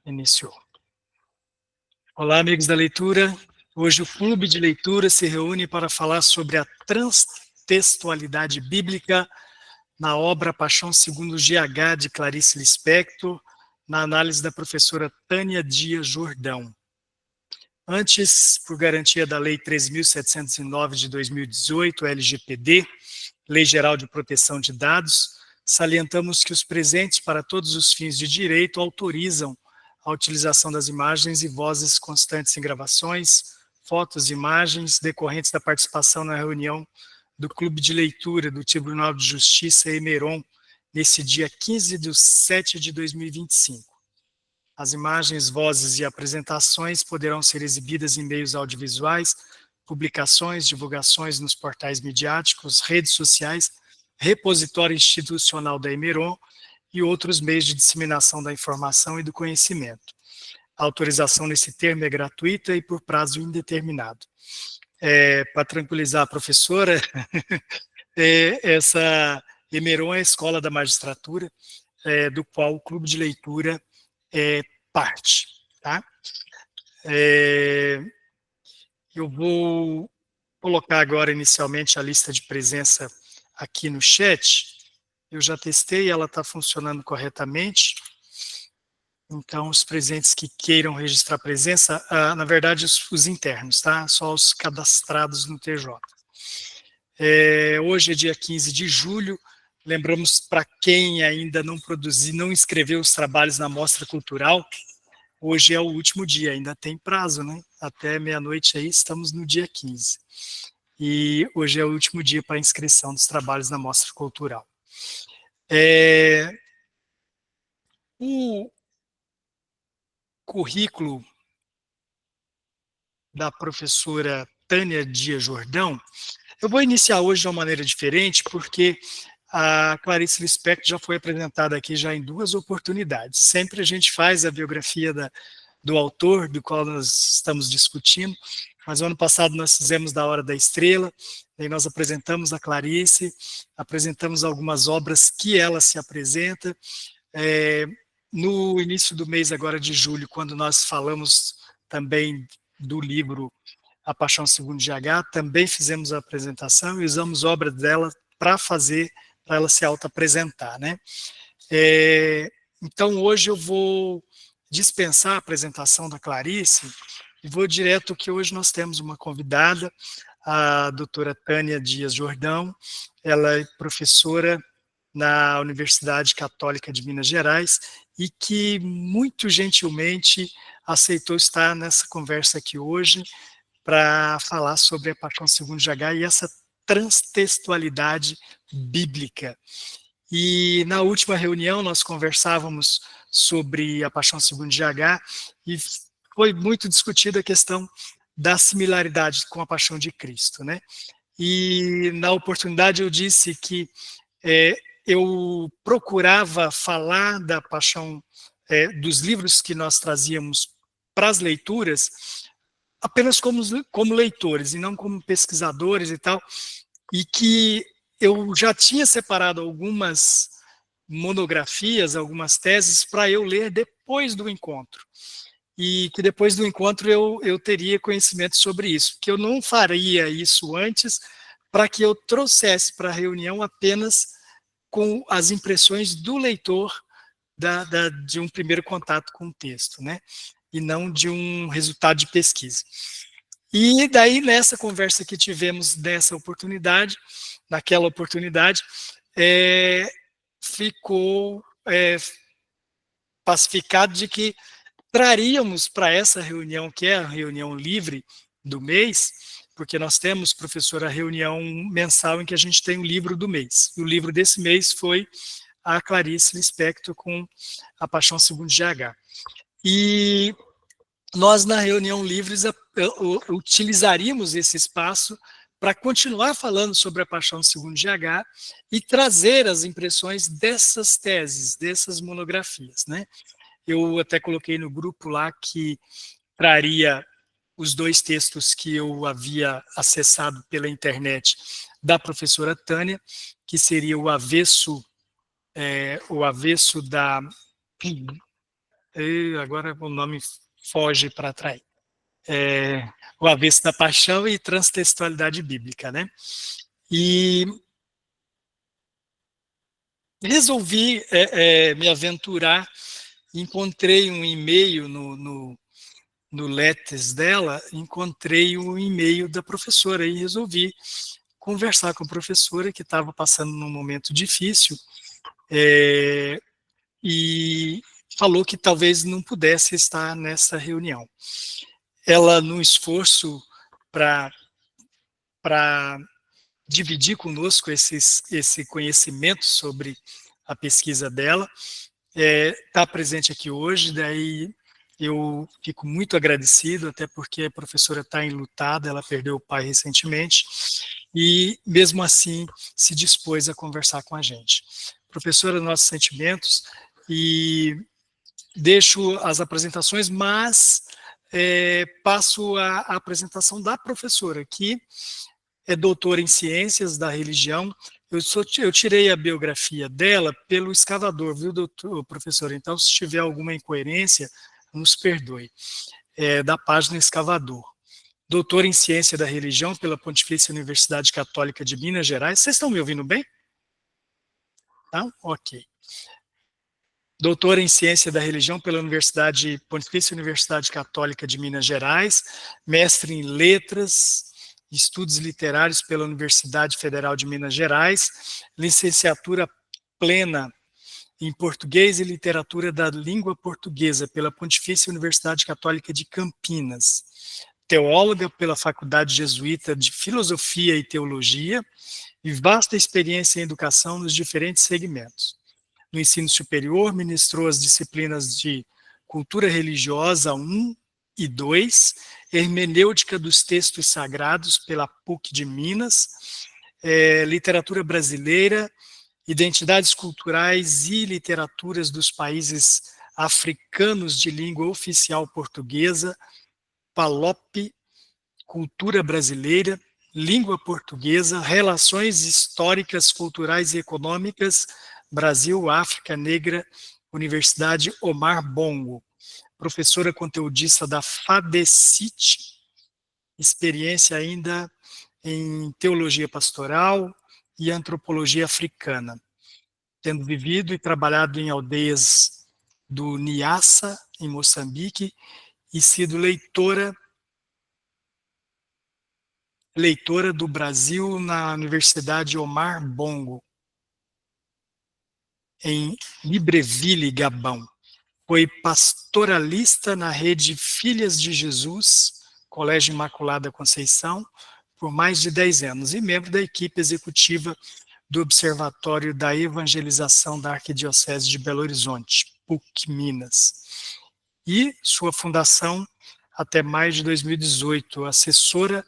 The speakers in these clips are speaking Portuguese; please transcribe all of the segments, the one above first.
Iniciou. Olá, amigos da leitura. Hoje o Clube de Leitura se reúne para falar sobre a transtextualidade bíblica na obra Paixão segundo GH, de Clarice Lispector, na análise da professora Tânia Dias Jordão. Antes, por garantia da Lei 3.709 de 2018, LGPD, Lei Geral de Proteção de Dados, salientamos que os presentes para todos os fins de direito autorizam a utilização das imagens e vozes constantes em gravações, fotos e imagens decorrentes da participação na reunião do Clube de Leitura do Tribunal de Justiça Emeron, nesse dia 15/7 de 2025. As imagens, vozes e apresentações poderão ser exibidas em meios audiovisuais, publicações, divulgações nos portais midiáticos, redes sociais, repositório institucional da Emeron e outros meios de disseminação da informação e do conhecimento. A autorização nesse termo é gratuita e por prazo indeterminado. Para tranquilizar a professora, essa Emeron é a escola da magistratura, do qual o Clube de Leitura é parte. Tá? Eu vou colocar agora inicialmente a lista de presença aqui no chat. Eu já testei, ela está funcionando corretamente. Então, os presentes que queiram registrar presença, na verdade, os internos, tá? Só os cadastrados no TJ. Hoje é dia 15 de julho. Lembramos para quem ainda não produziu, não inscreveu os trabalhos na Mostra Cultural, hoje é o último dia, ainda tem prazo, né? Até meia-noite aí, estamos no dia 15. E hoje é o último dia para inscrição dos trabalhos na Mostra Cultural. O currículo da professora Tânia Dias Jordão, eu vou iniciar hoje de uma maneira diferente, porque a Clarice Lispector já foi apresentada aqui já em 2 oportunidades. Sempre a gente faz a biografia do autor, do qual nós estamos discutindo, mas o ano passado nós fizemos da Hora da Estrela, e nós apresentamos a Clarice, apresentamos algumas obras que ela se apresenta. No início do mês agora de julho, quando nós falamos também do livro A Paixão segundo GH, também fizemos a apresentação e usamos obras dela para ela se auto-apresentar, né? Então, hoje eu vou dispensar a apresentação da Clarice e vou direto que hoje nós temos uma convidada, a doutora Tânia Dias Jordão. Ela é professora na Universidade Católica de Minas Gerais e que muito gentilmente aceitou estar nessa conversa aqui hoje para falar sobre a Paixão segundo GH e essa transtextualidade bíblica. E na última reunião nós conversávamos sobre a Paixão segundo GH e foi muito discutida a questão da similaridade com a Paixão de Cristo, né? E na oportunidade eu disse que eu procurava falar da Paixão, dos livros que nós trazíamos para as leituras, apenas como leitores e não como pesquisadores e tal, e que eu já tinha separado algumas monografias, algumas teses para eu ler depois do encontro. E que depois do encontro eu teria conhecimento sobre isso, que eu não faria isso antes, para que eu trouxesse para a reunião apenas com as impressões do leitor de um primeiro contato com o texto, né? E não de um resultado de pesquisa. E daí, nessa conversa que tivemos naquela oportunidade, ficou pacificado de que traríamos para essa reunião, que é a reunião livre do mês, porque nós temos, professor, a reunião mensal em que a gente tem o livro do mês. E o livro desse mês foi a Clarice Lispector com A Paixão segundo GH. E nós, na reunião livres, utilizaríamos esse espaço para continuar falando sobre a Paixão segundo GH e trazer as impressões dessas teses, dessas monografias, né? Eu até coloquei no grupo lá que traria os 2 textos que eu havia acessado pela internet da professora Tânia, que seria o avesso da e agora o nome foge para trás. O Avesso da Paixão e Transtextualidade Bíblica, né? E resolvi me aventurar, encontrei um e-mail no Letters dela, encontrei um e-mail da professora e resolvi conversar com a professora que estava passando num momento difícil, e falou que talvez não pudesse estar nessa reunião. Ela, no esforço para dividir conosco esse conhecimento sobre a pesquisa dela, está presente aqui hoje, daí eu fico muito agradecido, até porque a professora está enlutada, ela perdeu o pai recentemente, e mesmo assim se dispôs a conversar com a gente. Professora, nossos sentimentos, e deixo as apresentações, mas passo a apresentação da professora, que é doutora em ciências da religião. Eu tirei a biografia dela pelo escavador, viu, doutor, professor? Então, se tiver alguma incoerência, nos perdoe. Da página Escavador. Doutora em ciência da religião pela Pontifícia Universidade Católica de Minas Gerais. Vocês estão me ouvindo bem? Tá? Ok. Doutora em Ciência da Religião pela Pontifícia Universidade Católica de Minas Gerais, mestre em Letras, Estudos Literários pela Universidade Federal de Minas Gerais, licenciatura plena em Português e Literatura da Língua Portuguesa pela Pontifícia Universidade Católica de Campinas, teóloga pela Faculdade Jesuíta de Filosofia e Teologia e vasta experiência em educação nos diferentes segmentos. No ensino superior, ministrou as disciplinas de Cultura Religiosa 1 e 2, Hermenêutica dos Textos Sagrados pela PUC de Minas, Literatura Brasileira, Identidades Culturais e Literaturas dos Países Africanos de Língua Oficial Portuguesa, PALOP, Cultura Brasileira, Língua Portuguesa, Relações Históricas, Culturais e Econômicas, Brasil, África Negra, Universidade Omar Bongo, professora conteudista da FADECIT, experiência ainda em teologia pastoral e antropologia africana, tendo vivido e trabalhado em aldeias do Niassa, em Moçambique, e sido leitora do Brasil na Universidade Omar Bongo, em Libreville, Gabão. Foi pastoralista na rede Filhas de Jesus, Colégio Imaculada Conceição, por mais de 10 anos, e membro da equipe executiva do Observatório da Evangelização da Arquidiocese de Belo Horizonte, PUC Minas. E sua fundação, até maio de 2018, assessora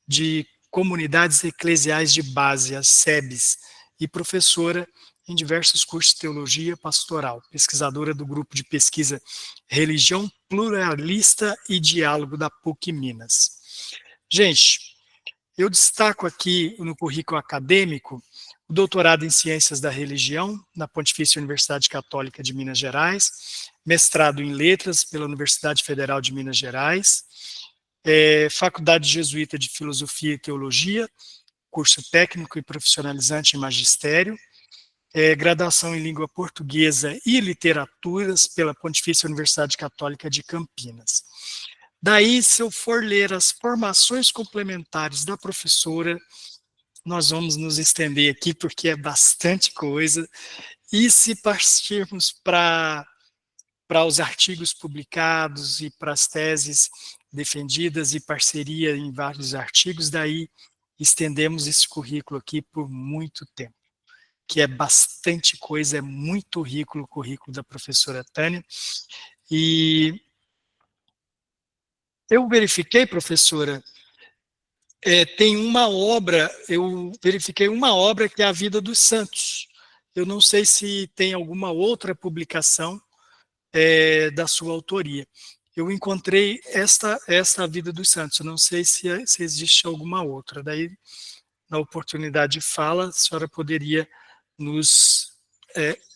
de Comunidades Eclesiais de Base, as SEBs, e professora em diversos cursos de teologia pastoral, pesquisadora do grupo de pesquisa Religião Pluralista e Diálogo da PUC Minas. Gente, eu destaco aqui no currículo acadêmico o doutorado em Ciências da Religião na Pontifícia Universidade Católica de Minas Gerais, mestrado em Letras pela Universidade Federal de Minas Gerais, Faculdade Jesuíta de Filosofia e Teologia, curso técnico e profissionalizante em magistério, graduação em língua portuguesa e literaturas pela Pontifícia Universidade Católica de Campinas. Daí, se eu for ler as formações complementares da professora, nós vamos nos estender aqui, porque é bastante coisa, e se partirmos para os artigos publicados e para as teses defendidas e parceria em vários artigos, daí estendemos esse currículo aqui por muito tempo, que é bastante coisa, é muito rico o currículo da professora Tânia. E eu verifiquei, professora, tem uma obra, eu verifiquei uma obra que é A Vida dos Santos. Eu não sei se tem alguma outra publicação da sua autoria. Eu encontrei esta Vida dos Santos, eu não sei se existe alguma outra. Daí, na oportunidade de fala, a senhora poderia nos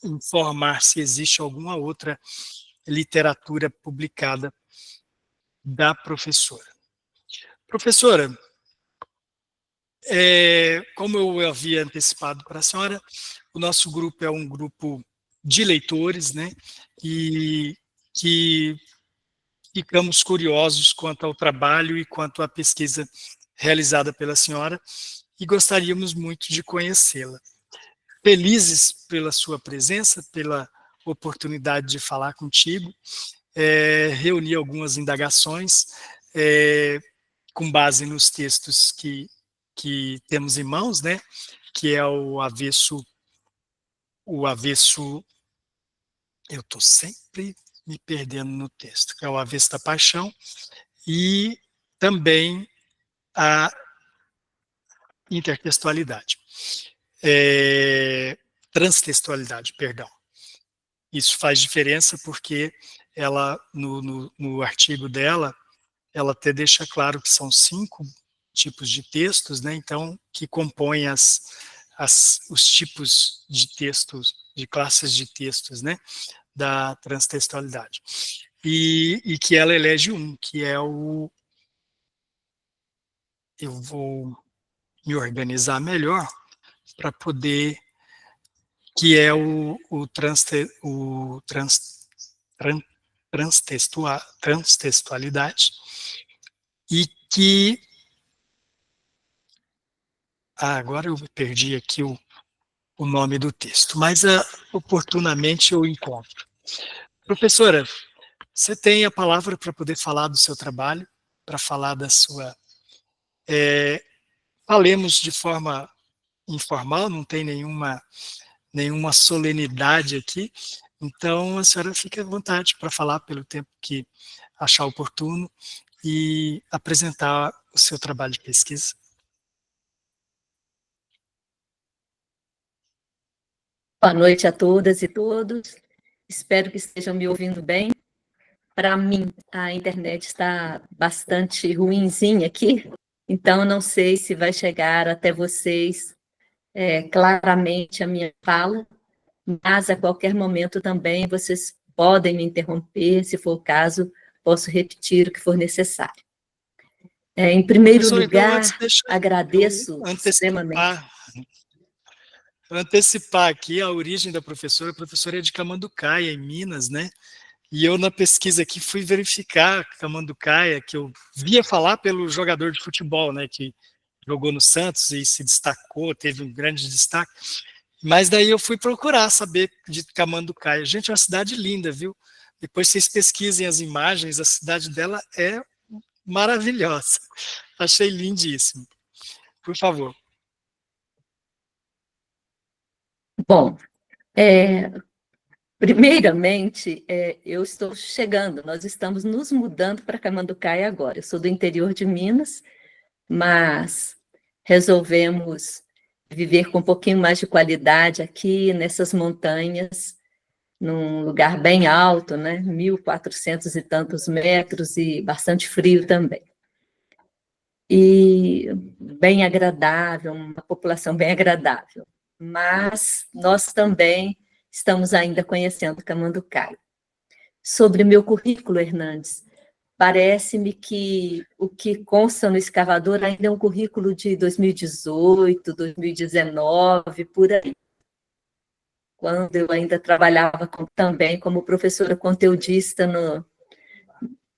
informar se existe alguma outra literatura publicada da professora. Professora, como eu havia antecipado para a senhora, o nosso grupo é um grupo de leitores, né, e que ficamos curiosos quanto ao trabalho e quanto à pesquisa realizada pela senhora e gostaríamos muito de conhecê-la. Felizes pela sua presença, pela oportunidade de falar contigo, reuni algumas indagações com base nos textos que temos em mãos, né, que é o avesso, eu estou sempre me perdendo no texto, que é o avesso da paixão, e também a intertextualidade, transtextualidade, perdão. Isso faz diferença porque ela, no artigo dela, ela até deixa claro que são 5 tipos de textos, né, então, que compõem os tipos de textos, de classes de textos, né, da transtextualidade. E que ela elege um, que é o... Eu vou me organizar melhor para poder... que é o transtextualidade, e que... agora eu perdi aqui o nome do texto, mas oportunamente eu encontro. Professora, você tem a palavra para poder falar do seu trabalho, para falar da sua... falemos de forma informal, não tem nenhuma solenidade aqui, então a senhora fica à vontade para falar pelo tempo que achar oportuno e apresentar o seu trabalho de pesquisa. Boa noite a todas e todos. Espero que estejam me ouvindo bem. Para mim, a internet está bastante ruinzinha aqui, então não sei se vai chegar até vocês claramente a minha fala, mas a qualquer momento também vocês podem me interromper, se for o caso, posso repetir o que for necessário. Em primeiro lugar, então, agradeço extremamente. Antecipar aqui a origem da professora. A professora é de Camanducaia, em Minas, né? E eu, na pesquisa aqui, fui verificar Camanducaia, que eu via falar pelo jogador de futebol, né? Que jogou no Santos e se destacou, teve um grande destaque. Mas daí eu fui procurar saber de Camanducaia. Gente, é uma cidade linda, viu? Depois vocês pesquisem as imagens, a cidade dela é maravilhosa. Achei lindíssimo. Por favor. Bom, primeiramente, eu estou chegando, nós estamos nos mudando para Camanducaia agora. Eu sou do interior de Minas, mas resolvemos viver com um pouquinho mais de qualidade aqui nessas montanhas, num lugar bem alto, né? 1.400 e tantos metros e bastante frio também. E bem agradável, uma população bem agradável. Mas nós também estamos ainda conhecendo Camanducaia. Sobre meu currículo, Hernandes, parece-me que o que consta no escavador ainda é um currículo de 2018, 2019, por aí. Quando eu ainda trabalhava também como professora conteudista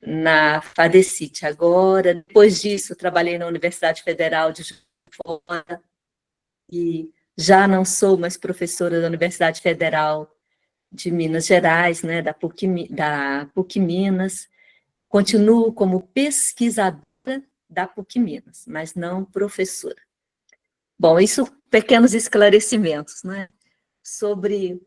na FADECIT. Agora, depois disso, trabalhei na Universidade Federal de Juiz de Fora e já não sou mais professora da Universidade Federal de Minas Gerais, né, da PUC Minas. Continuo como pesquisadora da PUC Minas, mas não professora. Bom, isso, pequenos esclarecimentos, né, sobre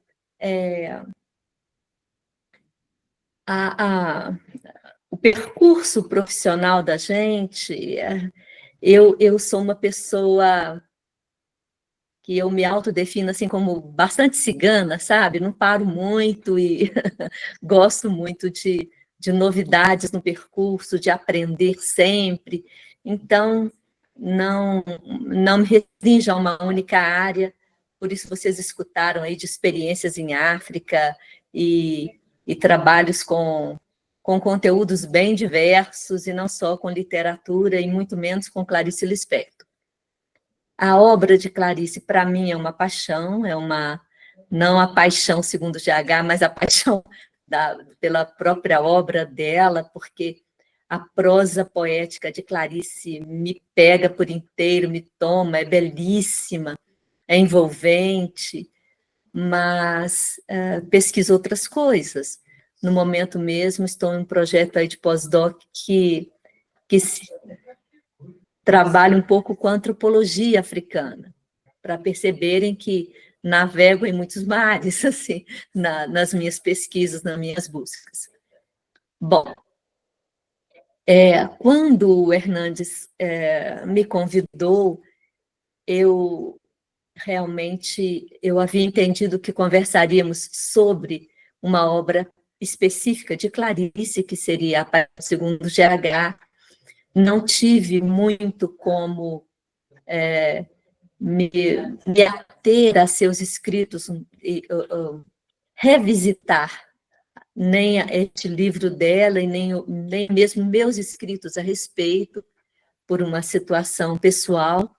o percurso profissional da gente. Eu sou uma pessoa que eu me autodefino assim como bastante cigana, sabe? Não paro muito e gosto muito de novidades no percurso, de aprender sempre. Então, não me restringo a uma única área, por isso vocês escutaram aí de experiências em África e e trabalhos com conteúdos bem diversos, e não só com literatura, e muito menos com Clarice Lispector. A obra de Clarice, para mim, é uma paixão, não a paixão segundo GH, mas a paixão pela própria obra dela, porque a prosa poética de Clarice me pega por inteiro, me toma, é belíssima, é envolvente, mas pesquiso outras coisas. No momento mesmo, estou em um projeto aí de pós-doc que trabalha um pouco com a antropologia africana, para perceberem que navego em muitos mares, assim, nas minhas pesquisas, nas minhas buscas. Bom, quando o Hernandes me convidou, eu havia entendido que conversaríamos sobre uma obra específica de Clarice, que seria a segundo GH. Não tive muito como me ater a seus escritos, revisitar nem este livro dela, e nem mesmo meus escritos a respeito, por uma situação pessoal,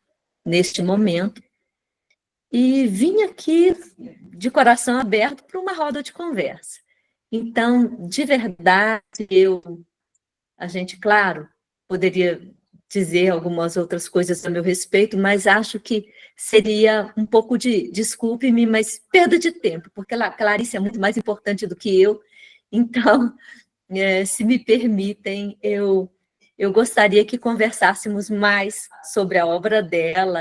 neste momento, e vim aqui de coração aberto para uma roda de conversa. Então, de verdade, a gente, claro, poderia dizer algumas outras coisas a meu respeito, mas acho que seria um pouco desculpe-me, mas perda de tempo, porque a Clarice é muito mais importante do que eu. Então, se me permitem, eu gostaria que conversássemos mais sobre a obra dela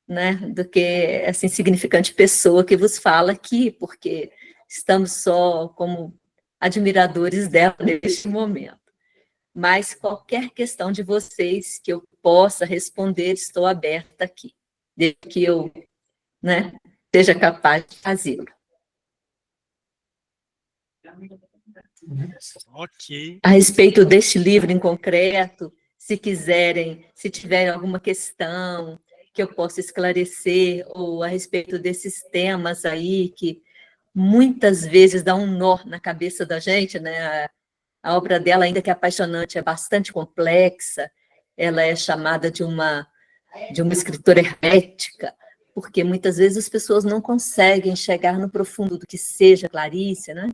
né, do que essa insignificante pessoa que vos fala aqui, porque estamos só como admiradores dela neste momento. Mas qualquer questão de vocês que eu possa responder, estou aberta aqui, desde que eu, né, seja capaz de fazê-lo. Ok. A respeito deste livro em concreto, se tiverem alguma questão que eu possa esclarecer, ou a respeito desses temas aí que muitas vezes dá um nó na cabeça da gente, né? A obra dela, ainda que apaixonante, é bastante complexa. Ela é chamada de uma escritora hermética, porque muitas vezes as pessoas não conseguem chegar no profundo do que seja Clarice, né?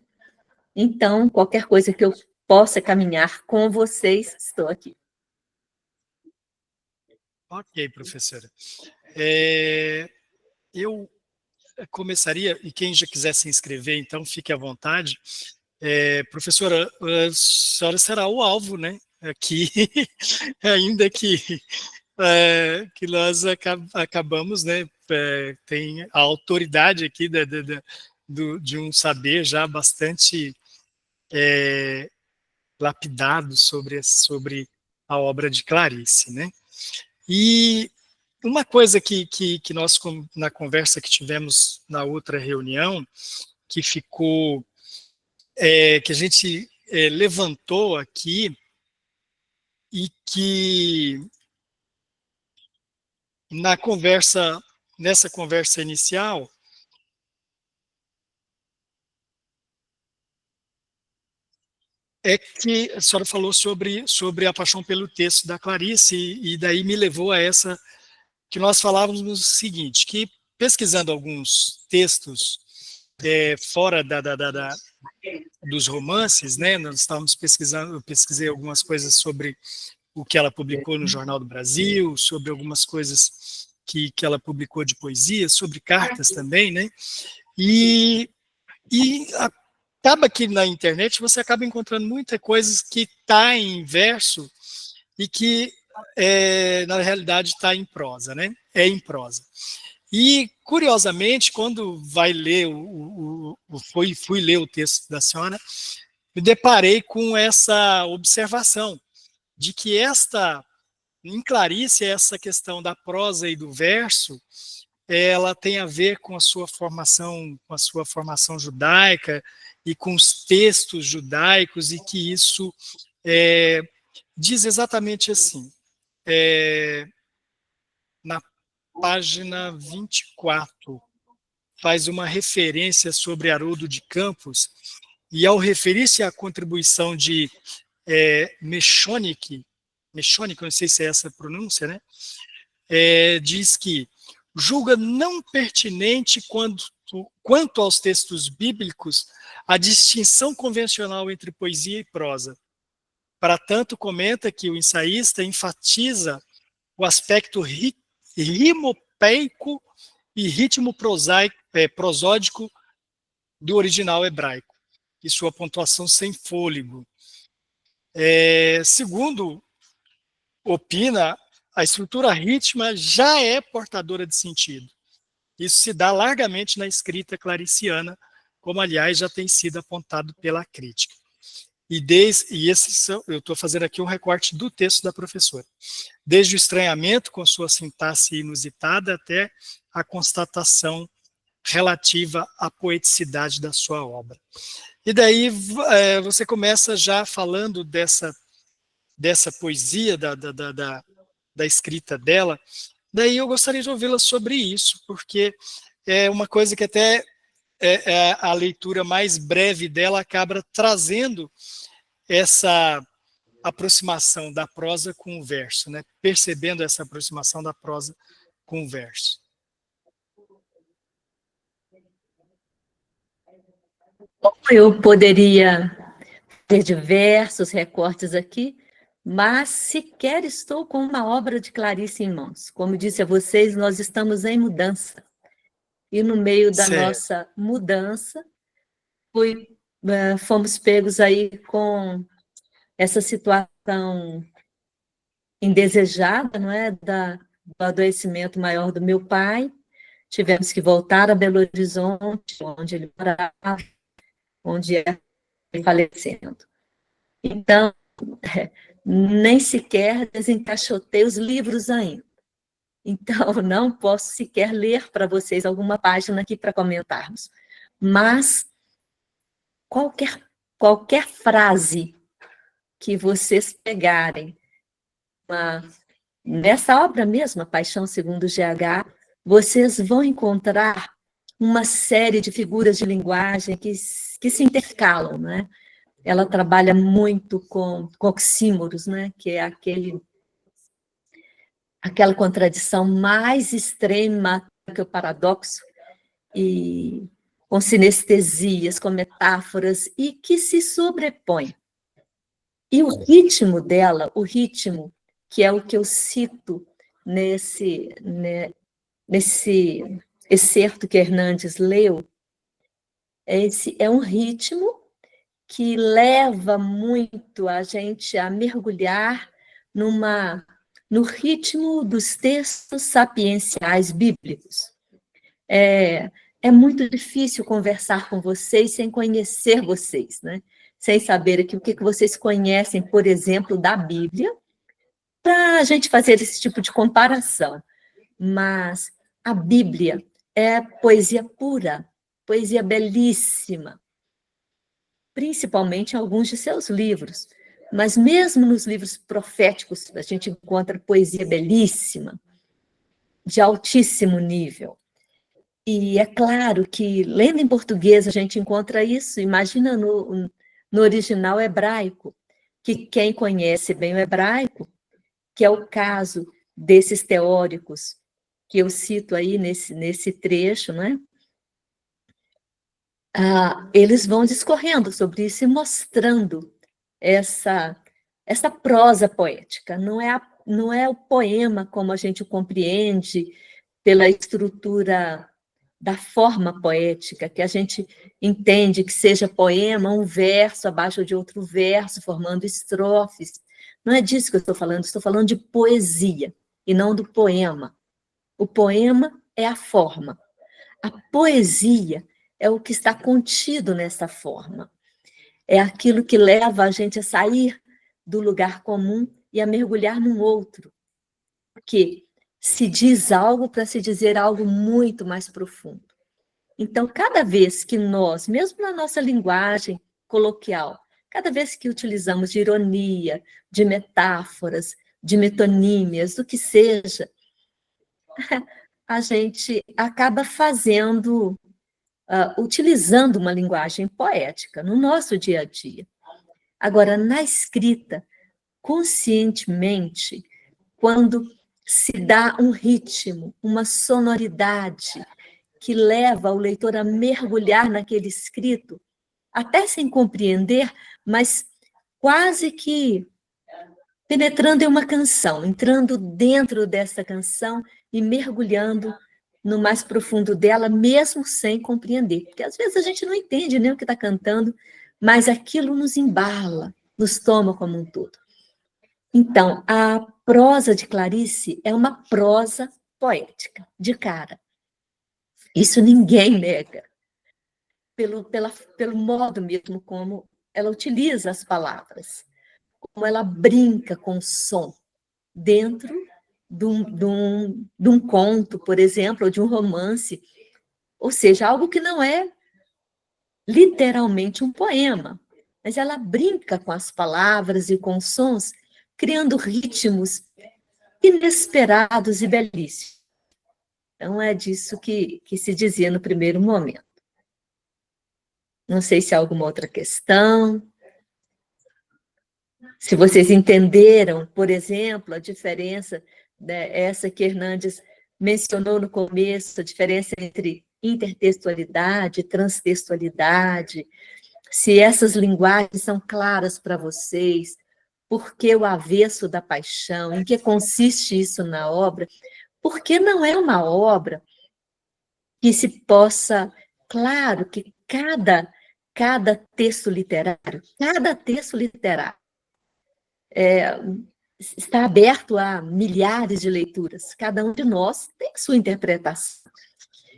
Então, qualquer coisa que eu possa caminhar com vocês, estou aqui. Ok, professora. Eu começaria, e quem já quiser se inscrever, então, fique à vontade. Professora, a senhora será o alvo, né? Aqui, ainda que nós acabamos, né? Tem a autoridade aqui de um saber já bastante lapidado sobre a obra de Clarice, né? E uma coisa que nós, na conversa que tivemos na outra reunião, que ficou, que a gente levantou aqui, e que nessa conversa inicial, é que a senhora falou sobre a paixão pelo texto da Clarice, e daí me levou a essa, que nós falávamos o seguinte, que pesquisando alguns textos fora dos romances, né, nós estávamos pesquisando, eu pesquisei algumas coisas sobre o que ela publicou no Jornal do Brasil, sobre algumas coisas que ela publicou de poesia, sobre cartas também, né, e acaba que na internet você acaba encontrando muita coisa que está em verso e que na realidade está em prosa, né? É em prosa. E, curiosamente, quando vai ler fui ler o texto da senhora, me deparei com essa observação de que em Clarice, essa questão da prosa e do verso, ela tem a ver com a sua formação judaica e com os textos judaicos, e que isso diz exatamente assim, na página 24, faz uma referência sobre Haroldo de Campos, e ao referir-se à contribuição de Mechonic, eu não sei se é essa a pronúncia, né? Diz que julga não pertinente quanto aos textos bíblicos a distinção convencional entre poesia e prosa. Para tanto, comenta que o ensaísta enfatiza o aspecto rimopeico e ritmo prosódico do original hebraico, e sua pontuação sem fôlego. Segundo opina, a estrutura rítmica já é portadora de sentido. Isso se dá largamente na escrita clariciana, como, aliás, já tem sido apontado pela crítica. Eu estou fazendo aqui um recorte do texto da professora. Desde o estranhamento com sua sintaxe inusitada até a constatação relativa à poeticidade da sua obra. E daí você começa já falando dessa poesia, da escrita dela. Daí eu gostaria de ouvi-la sobre isso, porque é uma coisa que até a leitura mais breve dela acaba trazendo essa aproximação da prosa com o verso, né? Percebendo essa aproximação da prosa com o verso. Eu poderia ter diversos recortes aqui, mas sequer estou com uma obra de Clarice em mãos. Como disse a vocês, nós estamos em mudança. E no meio da nossa mudança, fomos pegos aí com essa situação indesejada, não é? Do adoecimento maior do meu pai. Tivemos que voltar a Belo Horizonte, onde ele morava, onde é falecendo. Então, nem sequer desencaixotei os livros ainda. Então, não posso sequer ler para vocês alguma página aqui para comentarmos. Mas, qualquer frase que vocês pegarem, nessa obra mesmo, A Paixão segundo GH, vocês vão encontrar uma série de figuras de linguagem que se intercalam, né? Ela trabalha muito com oxímoros, né? Que é aquela contradição mais extrema que o paradoxo, e com sinestesias, com metáforas, e que se sobrepõe. E o ritmo dela, que é o que eu cito nesse excerto que Hernandes leu, é um ritmo que leva muito a gente a mergulhar no ritmo dos textos sapienciais bíblicos. É muito difícil conversar com vocês sem conhecer vocês, né? Sem saber aqui o que vocês conhecem, por exemplo, da Bíblia, para a gente fazer esse tipo de comparação. Mas a Bíblia é poesia pura, poesia belíssima, principalmente em alguns de seus livros. Mas mesmo nos livros proféticos, a gente encontra poesia belíssima, de altíssimo nível. E é claro que, lendo em português, a gente encontra isso, imagina no original hebraico, que quem conhece bem o hebraico, que é o caso desses teóricos que eu cito aí nesse trecho, né? Eles vão discorrendo sobre isso e mostrando essa prosa poética. Não é o poema como a gente o compreende pela estrutura da forma poética, que a gente entende que seja poema, um verso abaixo de outro verso, formando estrofes. Não é disso que eu estou falando de poesia, e não do poema. O poema é a forma. A poesia é o que está contido nessa forma. É aquilo que leva a gente a sair do lugar comum e a mergulhar num outro. Porque se diz algo para se dizer algo muito mais profundo. Então, cada vez que nós, mesmo na nossa linguagem coloquial, cada vez que utilizamos de ironia, de metáforas, de metonímias, do que seja, a gente acaba fazendo utilizando uma linguagem poética no nosso dia a dia. Agora, na escrita, conscientemente, quando se dá um ritmo, uma sonoridade que leva o leitor a mergulhar naquele escrito, até sem compreender, mas quase que penetrando em uma canção, entrando dentro dessa canção e mergulhando no mais profundo dela, mesmo sem compreender. Porque às vezes a gente não entende nem o que está cantando, mas aquilo nos embala, nos toma como um todo. Então, a prosa de Clarice é uma prosa poética, de cara. Isso ninguém nega, pelo modo mesmo como ela utiliza as palavras, como ela brinca com o som dentro de um conto, por exemplo, ou de um romance, ou seja, algo que não é literalmente um poema, mas ela brinca com as palavras e com os sons, criando ritmos inesperados e belíssimos. Então, é disso que se dizia no primeiro momento. Não sei se há alguma outra questão. Se vocês entenderam, por exemplo, a diferença, né, essa que Hernandes mencionou no começo, a diferença entre intertextualidade e transtextualidade, se essas linguagens são claras para vocês, por que o avesso da paixão, em que consiste isso na obra, porque não é uma obra que se possa, claro que cada texto literário está aberto a milhares de leituras. Cada um de nós tem sua interpretação.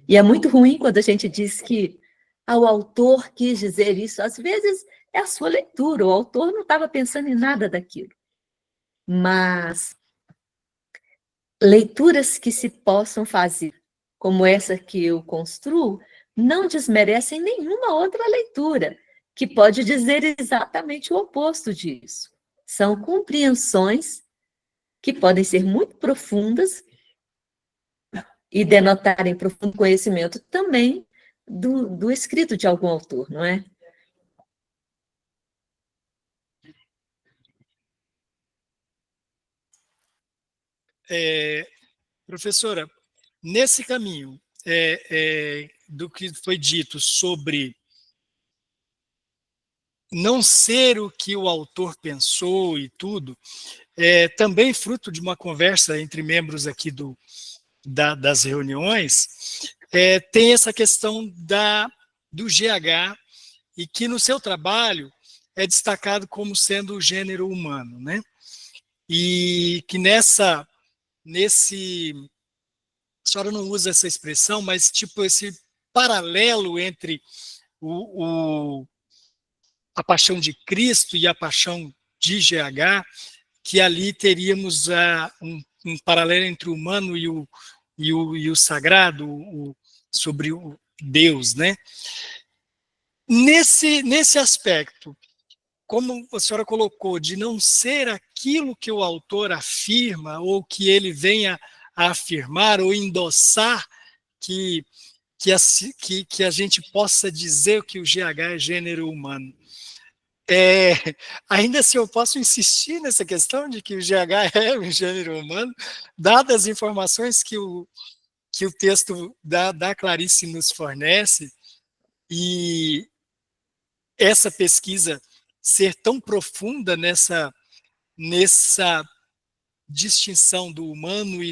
E é muito ruim quando a gente diz que o autor quis dizer isso. Às vezes é a sua leitura, o autor não estava pensando em nada daquilo. Mas leituras que se possam fazer, como essa que eu construo, não desmerecem nenhuma outra leitura, que pode dizer exatamente o oposto disso. São compreensões que podem ser muito profundas e denotarem profundo conhecimento também do escrito de algum autor, não é? Professora, nesse caminho do que foi dito sobre não ser o que o autor pensou e tudo, também fruto de uma conversa entre membros aqui das reuniões, tem essa questão do GH, e que no seu trabalho é destacado como sendo o gênero humano, né? E que a senhora não usa essa expressão, mas tipo esse paralelo entre a paixão de Cristo e a paixão de GH, que ali teríamos um paralelo entre o humano e o sagrado, sobre o Deus, né? Nesse aspecto, como a senhora colocou, de não ser aquilo que o autor afirma, ou que ele venha a afirmar, ou endossar, que a gente possa dizer que o GH é gênero humano. Ainda assim, eu posso insistir nessa questão de que o GH é um gênero humano, dadas as informações que o texto da Clarice nos fornece, e essa pesquisa ser tão profunda nessa distinção do humano e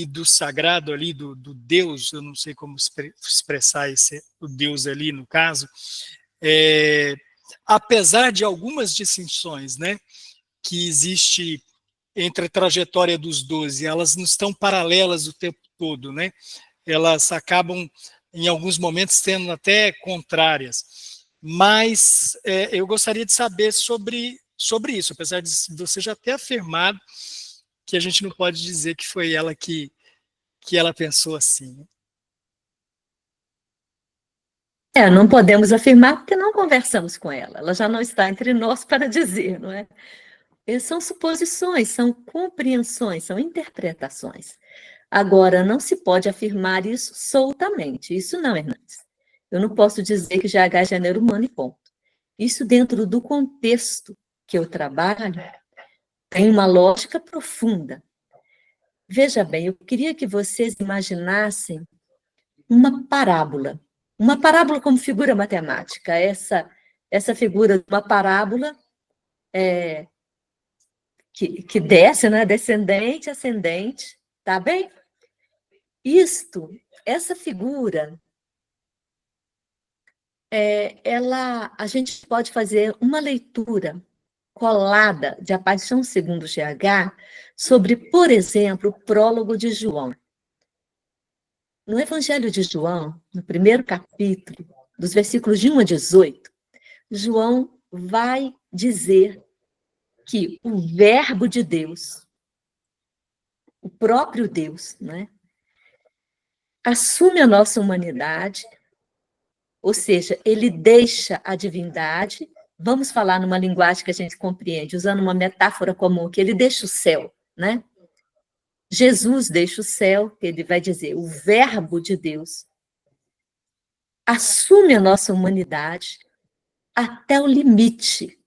do sagrado ali, do Deus, eu não sei como expressar o Deus ali no caso, apesar de algumas distinções, né, que existe entre a trajetória dos 12, elas não estão paralelas o tempo todo, né? Elas acabam, em alguns momentos, sendo até contrárias. Mas eu gostaria de saber sobre isso, apesar de você já ter afirmado que a gente não pode dizer que foi ela que ela pensou assim. Não podemos afirmar porque não conversamos com ela. Ela já não está entre nós para dizer, não é? São suposições, são compreensões, são interpretações. Agora, não se pode afirmar isso soltamente. Isso não, Hernandes. Eu não posso dizer que GH é gênero humano e ponto. Isso dentro do contexto que eu trabalho tem uma lógica profunda. Veja bem, eu queria que vocês imaginassem uma parábola. Uma parábola como figura matemática. Essa figura de uma parábola que desce, né? Descendente, ascendente, tá bem? Essa figura, a gente pode fazer uma leitura colada de A Paixão segundo GH sobre, por exemplo, o prólogo de João. No Evangelho de João, no primeiro capítulo, dos versículos de 1 a 18, João vai dizer que o Verbo de Deus, o próprio Deus, né, assume a nossa humanidade, ou seja, ele deixa a divindade, vamos falar numa linguagem que a gente compreende, usando uma metáfora comum, que ele deixa o céu, né? Jesus deixa o céu, ele vai dizer, o Verbo de Deus assume a nossa humanidade até o limite.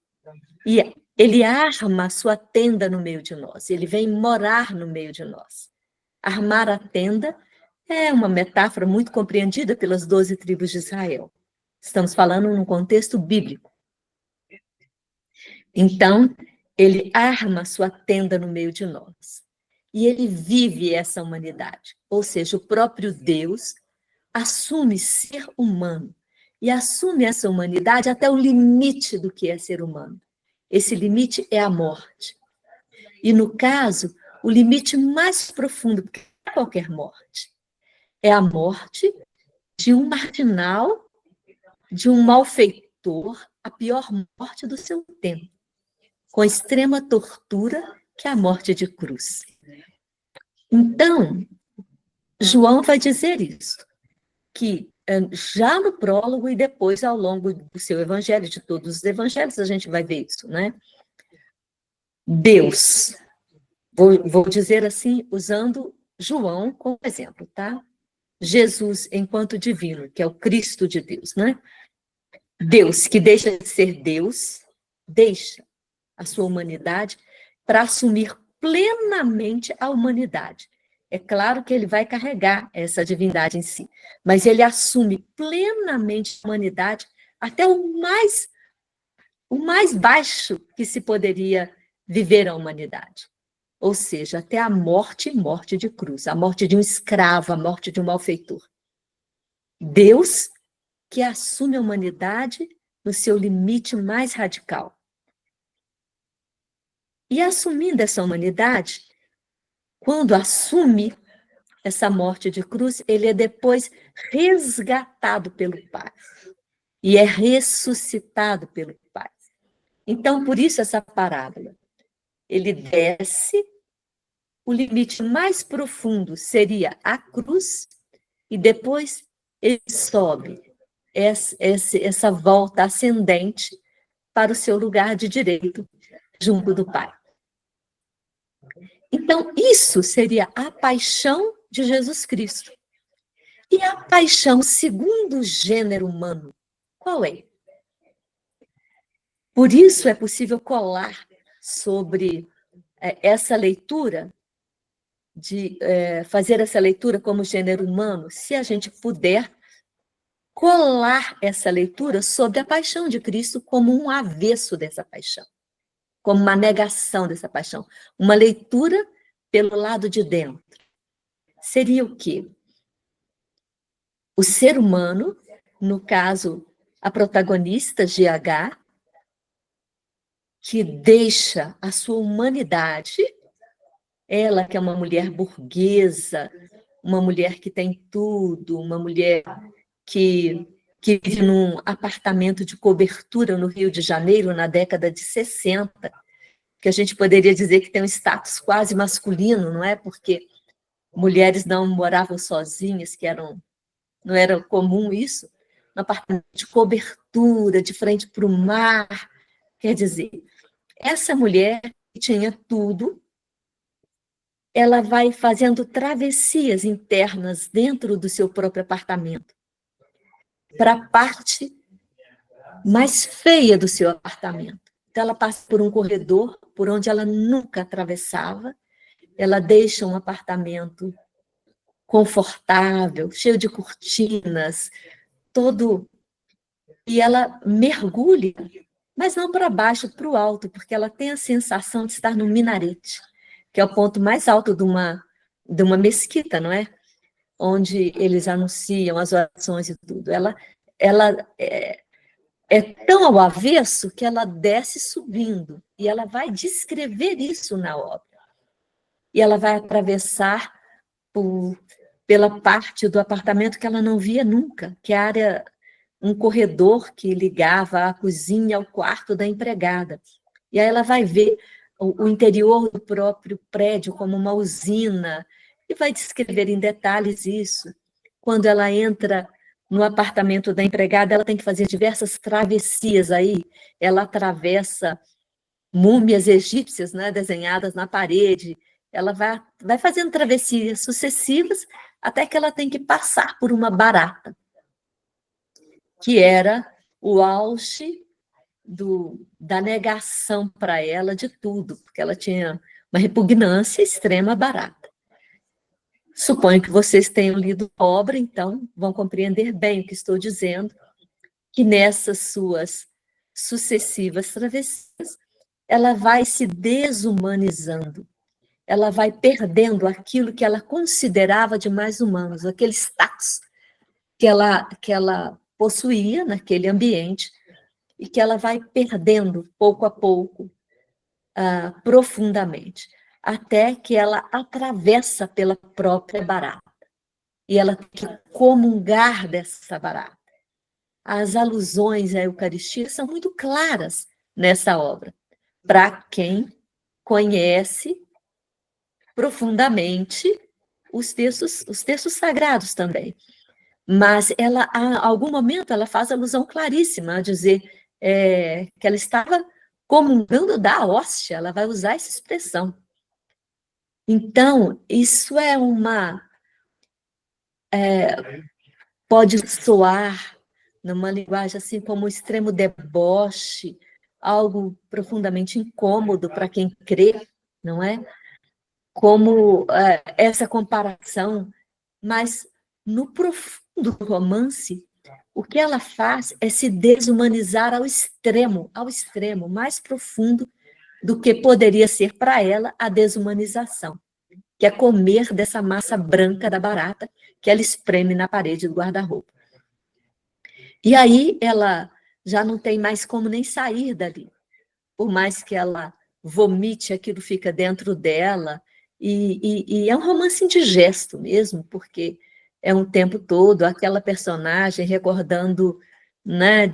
E ele arma a sua tenda no meio de nós, ele vem morar no meio de nós. Armar a tenda é uma metáfora muito compreendida pelas 12 tribos de Israel. Estamos falando num contexto bíblico. Então, ele arma a sua tenda no meio de nós. E ele vive essa humanidade. Ou seja, o próprio Deus assume ser humano e assume essa humanidade até o limite do que é ser humano. Esse limite é a morte. E, no caso, o limite mais profundo, porque não é qualquer morte, é a morte de um marginal, de um malfeitor, a pior morte do seu tempo, com extrema tortura, que é a morte de cruz. Então, João vai dizer isso, que já no prólogo e depois ao longo do seu evangelho, de todos os evangelhos, a gente vai ver isso, né? Deus, vou dizer assim, usando João como exemplo, tá? Jesus enquanto divino, que é o Cristo de Deus, né? Deus, que deixa de ser Deus, deixa a sua humanidade para assumir plenamente a humanidade. É claro que ele vai carregar essa divindade em si, mas ele assume plenamente a humanidade até o mais baixo que se poderia viver a humanidade. Ou seja, até a morte de cruz, a morte de um escravo, a morte de um malfeitor. Deus que assume a humanidade no seu limite mais radical. E assumindo essa humanidade, quando assume essa morte de cruz, ele é depois resgatado pelo Pai. E é ressuscitado pelo Pai. Então, por isso essa parábola. Ele desce, o limite mais profundo seria a cruz, e depois ele sobe essa volta ascendente para o seu lugar de direito, junto do Pai. Então, isso seria a paixão de Jesus Cristo. E a paixão segundo o gênero humano, qual é? Por isso é possível colar sobre essa leitura, fazer essa leitura como gênero humano, se a gente puder colar essa leitura sobre a paixão de Cristo como um avesso dessa paixão, como uma negação dessa paixão, uma leitura pelo lado de dentro. Seria o quê? O ser humano, no caso, a protagonista, GH, que deixa a sua humanidade, ela que é uma mulher burguesa, uma mulher que tem tudo, uma mulher que vive num apartamento de cobertura no Rio de Janeiro, na década de 60, que a gente poderia dizer que tem um status quase masculino, não é? Porque mulheres não moravam sozinhas, não era comum isso, no apartamento de cobertura, de frente para o mar. Quer dizer, essa mulher que tinha tudo, ela vai fazendo travessias internas dentro do seu próprio apartamento. para a parte mais feia do seu apartamento. Então, ela passa por um corredor por onde ela nunca atravessava, ela deixa um apartamento confortável, cheio de cortinas, todo... E ela mergulha, mas não para baixo, para o alto, porque ela tem a sensação de estar no minarete, que é o ponto mais alto de uma mesquita, não é? Onde eles anunciam as orações e tudo. Ela é tão ao avesso que ela desce subindo, e ela vai descrever isso na obra. E ela vai atravessar pela parte do apartamento que ela não via nunca, que é a área, um corredor que ligava a cozinha ao quarto da empregada. E aí ela vai ver o interior do próprio prédio como uma usina, e vai descrever em detalhes isso. Quando ela entra no apartamento da empregada, ela tem que fazer diversas travessias aí, ela atravessa múmias egípcias, né, desenhadas na parede, ela vai fazendo travessias sucessivas até que ela tem que passar por uma barata, que era o auge da negação para ela de tudo, porque ela tinha uma repugnância extrema à barata. Suponho que vocês tenham lido a obra, então vão compreender bem o que estou dizendo, que nessas suas sucessivas travessias, ela vai se desumanizando, ela vai perdendo aquilo que ela considerava de mais humanos, aquele status que ela possuía naquele ambiente, e que ela vai perdendo, pouco a pouco, profundamente, até que ela atravessa pela própria barata, e ela tem que comungar dessa barata. As alusões à Eucaristia são muito claras nessa obra, para quem conhece profundamente os textos sagrados também. Mas ela, a algum momento, ela faz alusão claríssima a dizer que ela estava comungando da hóstia, ela vai usar essa expressão. Então, isso é pode soar numa linguagem assim como um extremo deboche, algo profundamente incômodo para quem crê, não é? Como essa comparação, mas no profundo do romance, o que ela faz é se desumanizar ao extremo mais profundo do que poderia ser para ela a desumanização, que é comer dessa massa branca da barata que ela espreme na parede do guarda-roupa. E aí ela já não tem mais como nem sair dali, por mais que ela vomite, aquilo fica dentro dela, e é um romance indigesto mesmo, porque é um tempo todo aquela personagem recordando, né,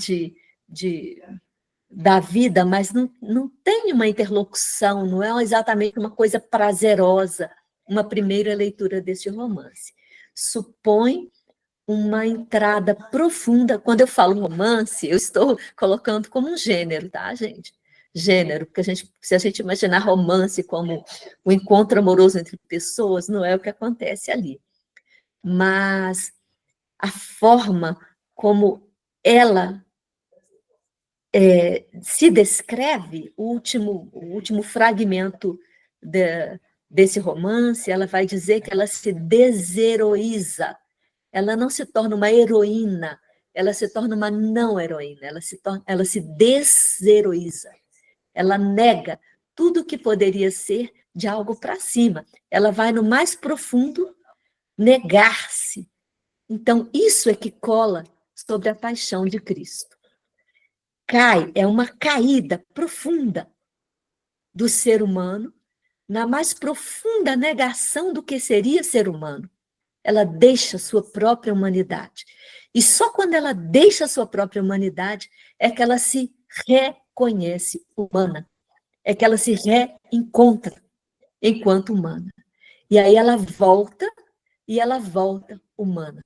da vida, mas não tem uma interlocução, não é exatamente uma coisa prazerosa, uma primeira leitura deste romance. Supõe uma entrada profunda. Quando eu falo romance, eu estou colocando como um gênero, tá, gente? Gênero, porque se a gente imaginar romance como o encontro amoroso entre pessoas, não é o que acontece ali. Mas a forma como ela se descreve, o último fragmento desse romance, ela vai dizer que ela se desheroiza. Ela não se torna uma heroína, ela se torna uma não heroína, ela se desheroiza. Ela nega tudo que poderia ser de algo para cima. Ela vai no mais profundo negar-se. Então, isso é que cola sobre a paixão de Cristo. É uma caída profunda do ser humano, na mais profunda negação do que seria ser humano. Ela deixa sua própria humanidade. E só quando ela deixa sua própria humanidade é que ela se reconhece humana, é que ela se reencontra enquanto humana. E aí ela volta humana.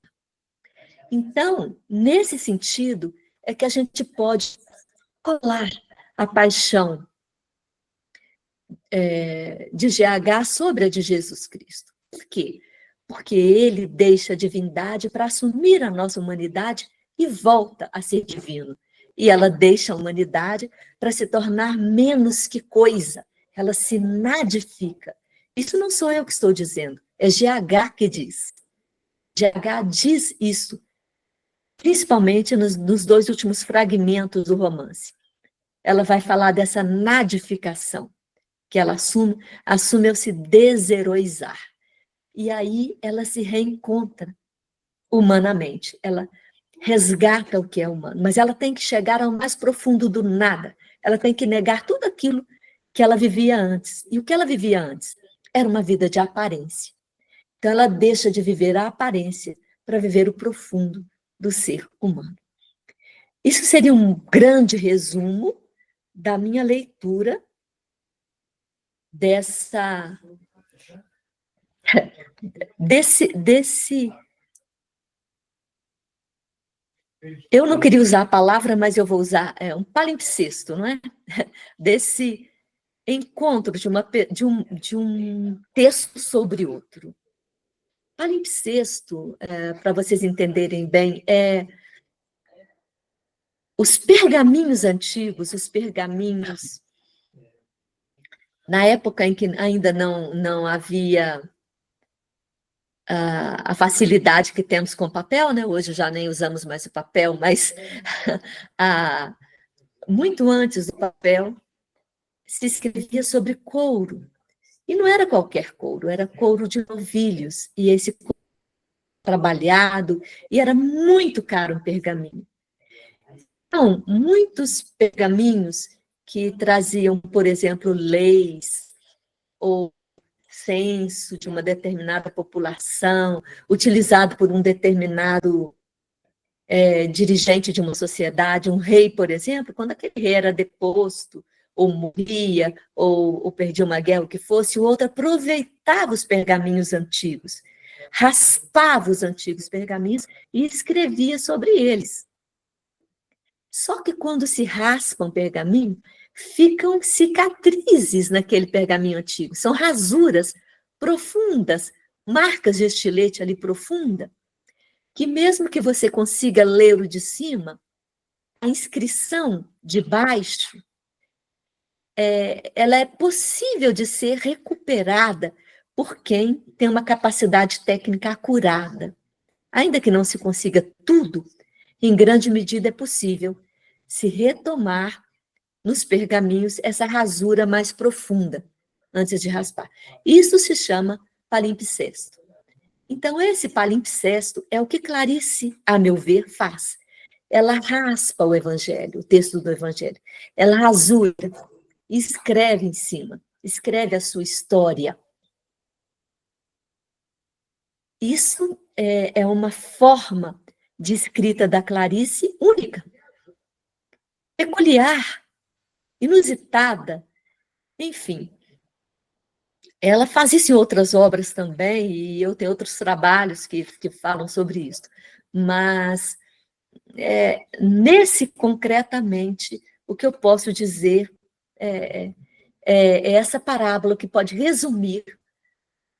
Então, nesse sentido, é que a gente pode colar a paixão de GH sobre a de Jesus Cristo. Por quê? Porque ele deixa a divindade para assumir a nossa humanidade e volta a ser divino. E ela deixa a humanidade para se tornar menos que coisa. Ela se nadifica. Isso não sou eu que estou dizendo, é GH que diz. GH diz isso, principalmente nos dois últimos fragmentos do romance. Ela vai falar dessa nadificação, que ela assume ao se desheroizar. E aí ela se reencontra humanamente, ela resgata o que é humano, mas ela tem que chegar ao mais profundo do nada, ela tem que negar tudo aquilo que ela vivia antes. E o que ela vivia antes? Era uma vida de aparência. Então ela deixa de viver a aparência para viver o profundo do ser humano. Isso seria um grande resumo da minha leitura desse. Eu não queria usar a palavra, mas eu vou usar um palimpsesto, não é? Desse encontro de um texto sobre outro. Palimpsesto, para vocês entenderem bem, os pergaminhos antigos, os pergaminhos, na época em que ainda não havia a facilidade que temos com o papel, né? Hoje já nem usamos mais o papel, mas muito antes do papel se escrevia sobre couro. E não era qualquer couro, era couro de novilhos, e esse couro trabalhado, e era muito caro um pergaminho. Então, muitos pergaminhos que traziam, por exemplo, leis ou censo de uma determinada população, utilizado por um determinado dirigente de uma sociedade, um rei, por exemplo, quando aquele rei era deposto, ou morria, ou perdia uma guerra, o que fosse, o outro aproveitava os pergaminhos antigos, raspava os antigos pergaminhos e escrevia sobre eles. Só que quando se raspa um pergaminho, ficam cicatrizes naquele pergaminho antigo, são rasuras profundas, marcas de estilete ali profunda, que mesmo que você consiga ler o de cima, a inscrição de baixo, ela é possível de ser recuperada por quem tem uma capacidade técnica acurada. Ainda que não se consiga tudo, em grande medida é possível se retomar nos pergaminhos essa rasura mais profunda, antes de raspar. Isso se chama palimpsesto. Então, esse palimpsesto é o que Clarice, a meu ver, faz. Ela raspa o evangelho, o texto do evangelho. Ela rasura e escreve em cima, escreve a sua história. Isso é uma forma de escrita da Clarice única, peculiar, inusitada, enfim. Ela faz isso em outras obras também, e eu tenho outros trabalhos que falam sobre isso. Mas, nesse concretamente, o que eu posso dizer é essa parábola que pode resumir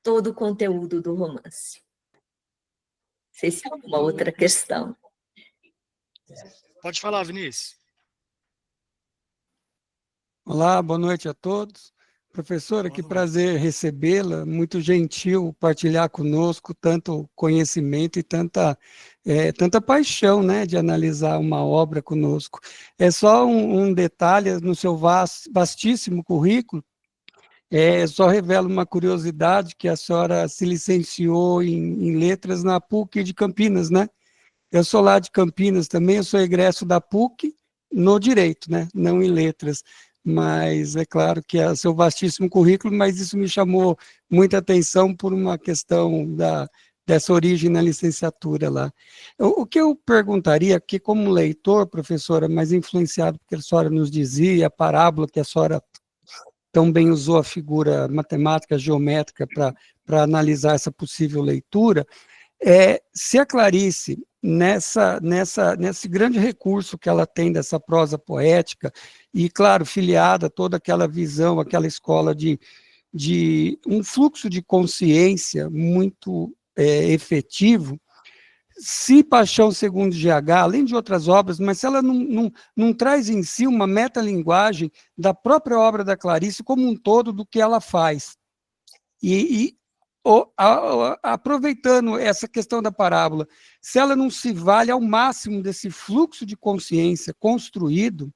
todo o conteúdo do romance. Não sei se há alguma outra questão. Pode falar, Vinícius. Olá, boa noite a todos. Professora, que prazer recebê-la, muito gentil partilhar conosco tanto conhecimento e tanta paixão, né, de analisar uma obra conosco. É só um detalhe no seu vastíssimo currículo, só revela uma curiosidade que a senhora se licenciou em letras na PUC de Campinas, né? Eu sou lá de Campinas também, eu sou egresso da PUC no direito, né, não em letras. Mas é claro que é seu vastíssimo currículo, mas isso me chamou muita atenção por uma questão dessa origem na licenciatura lá. O que eu perguntaria, porque como leitor, professora, mas influenciado porque a senhora nos dizia, a parábola que a senhora tão bem usou a figura matemática, geométrica para analisar essa possível leitura, se a Clarice, nesse grande recurso que ela tem dessa prosa poética, e, claro, filiada a toda aquela visão, aquela escola de um fluxo de consciência muito efetivo, se Paixão Segundo GH, além de outras obras, mas se ela não traz em si uma metalinguagem da própria obra da Clarice como um todo do que ela faz. Aproveitando essa questão da parábola, se ela não se vale ao máximo desse fluxo de consciência construído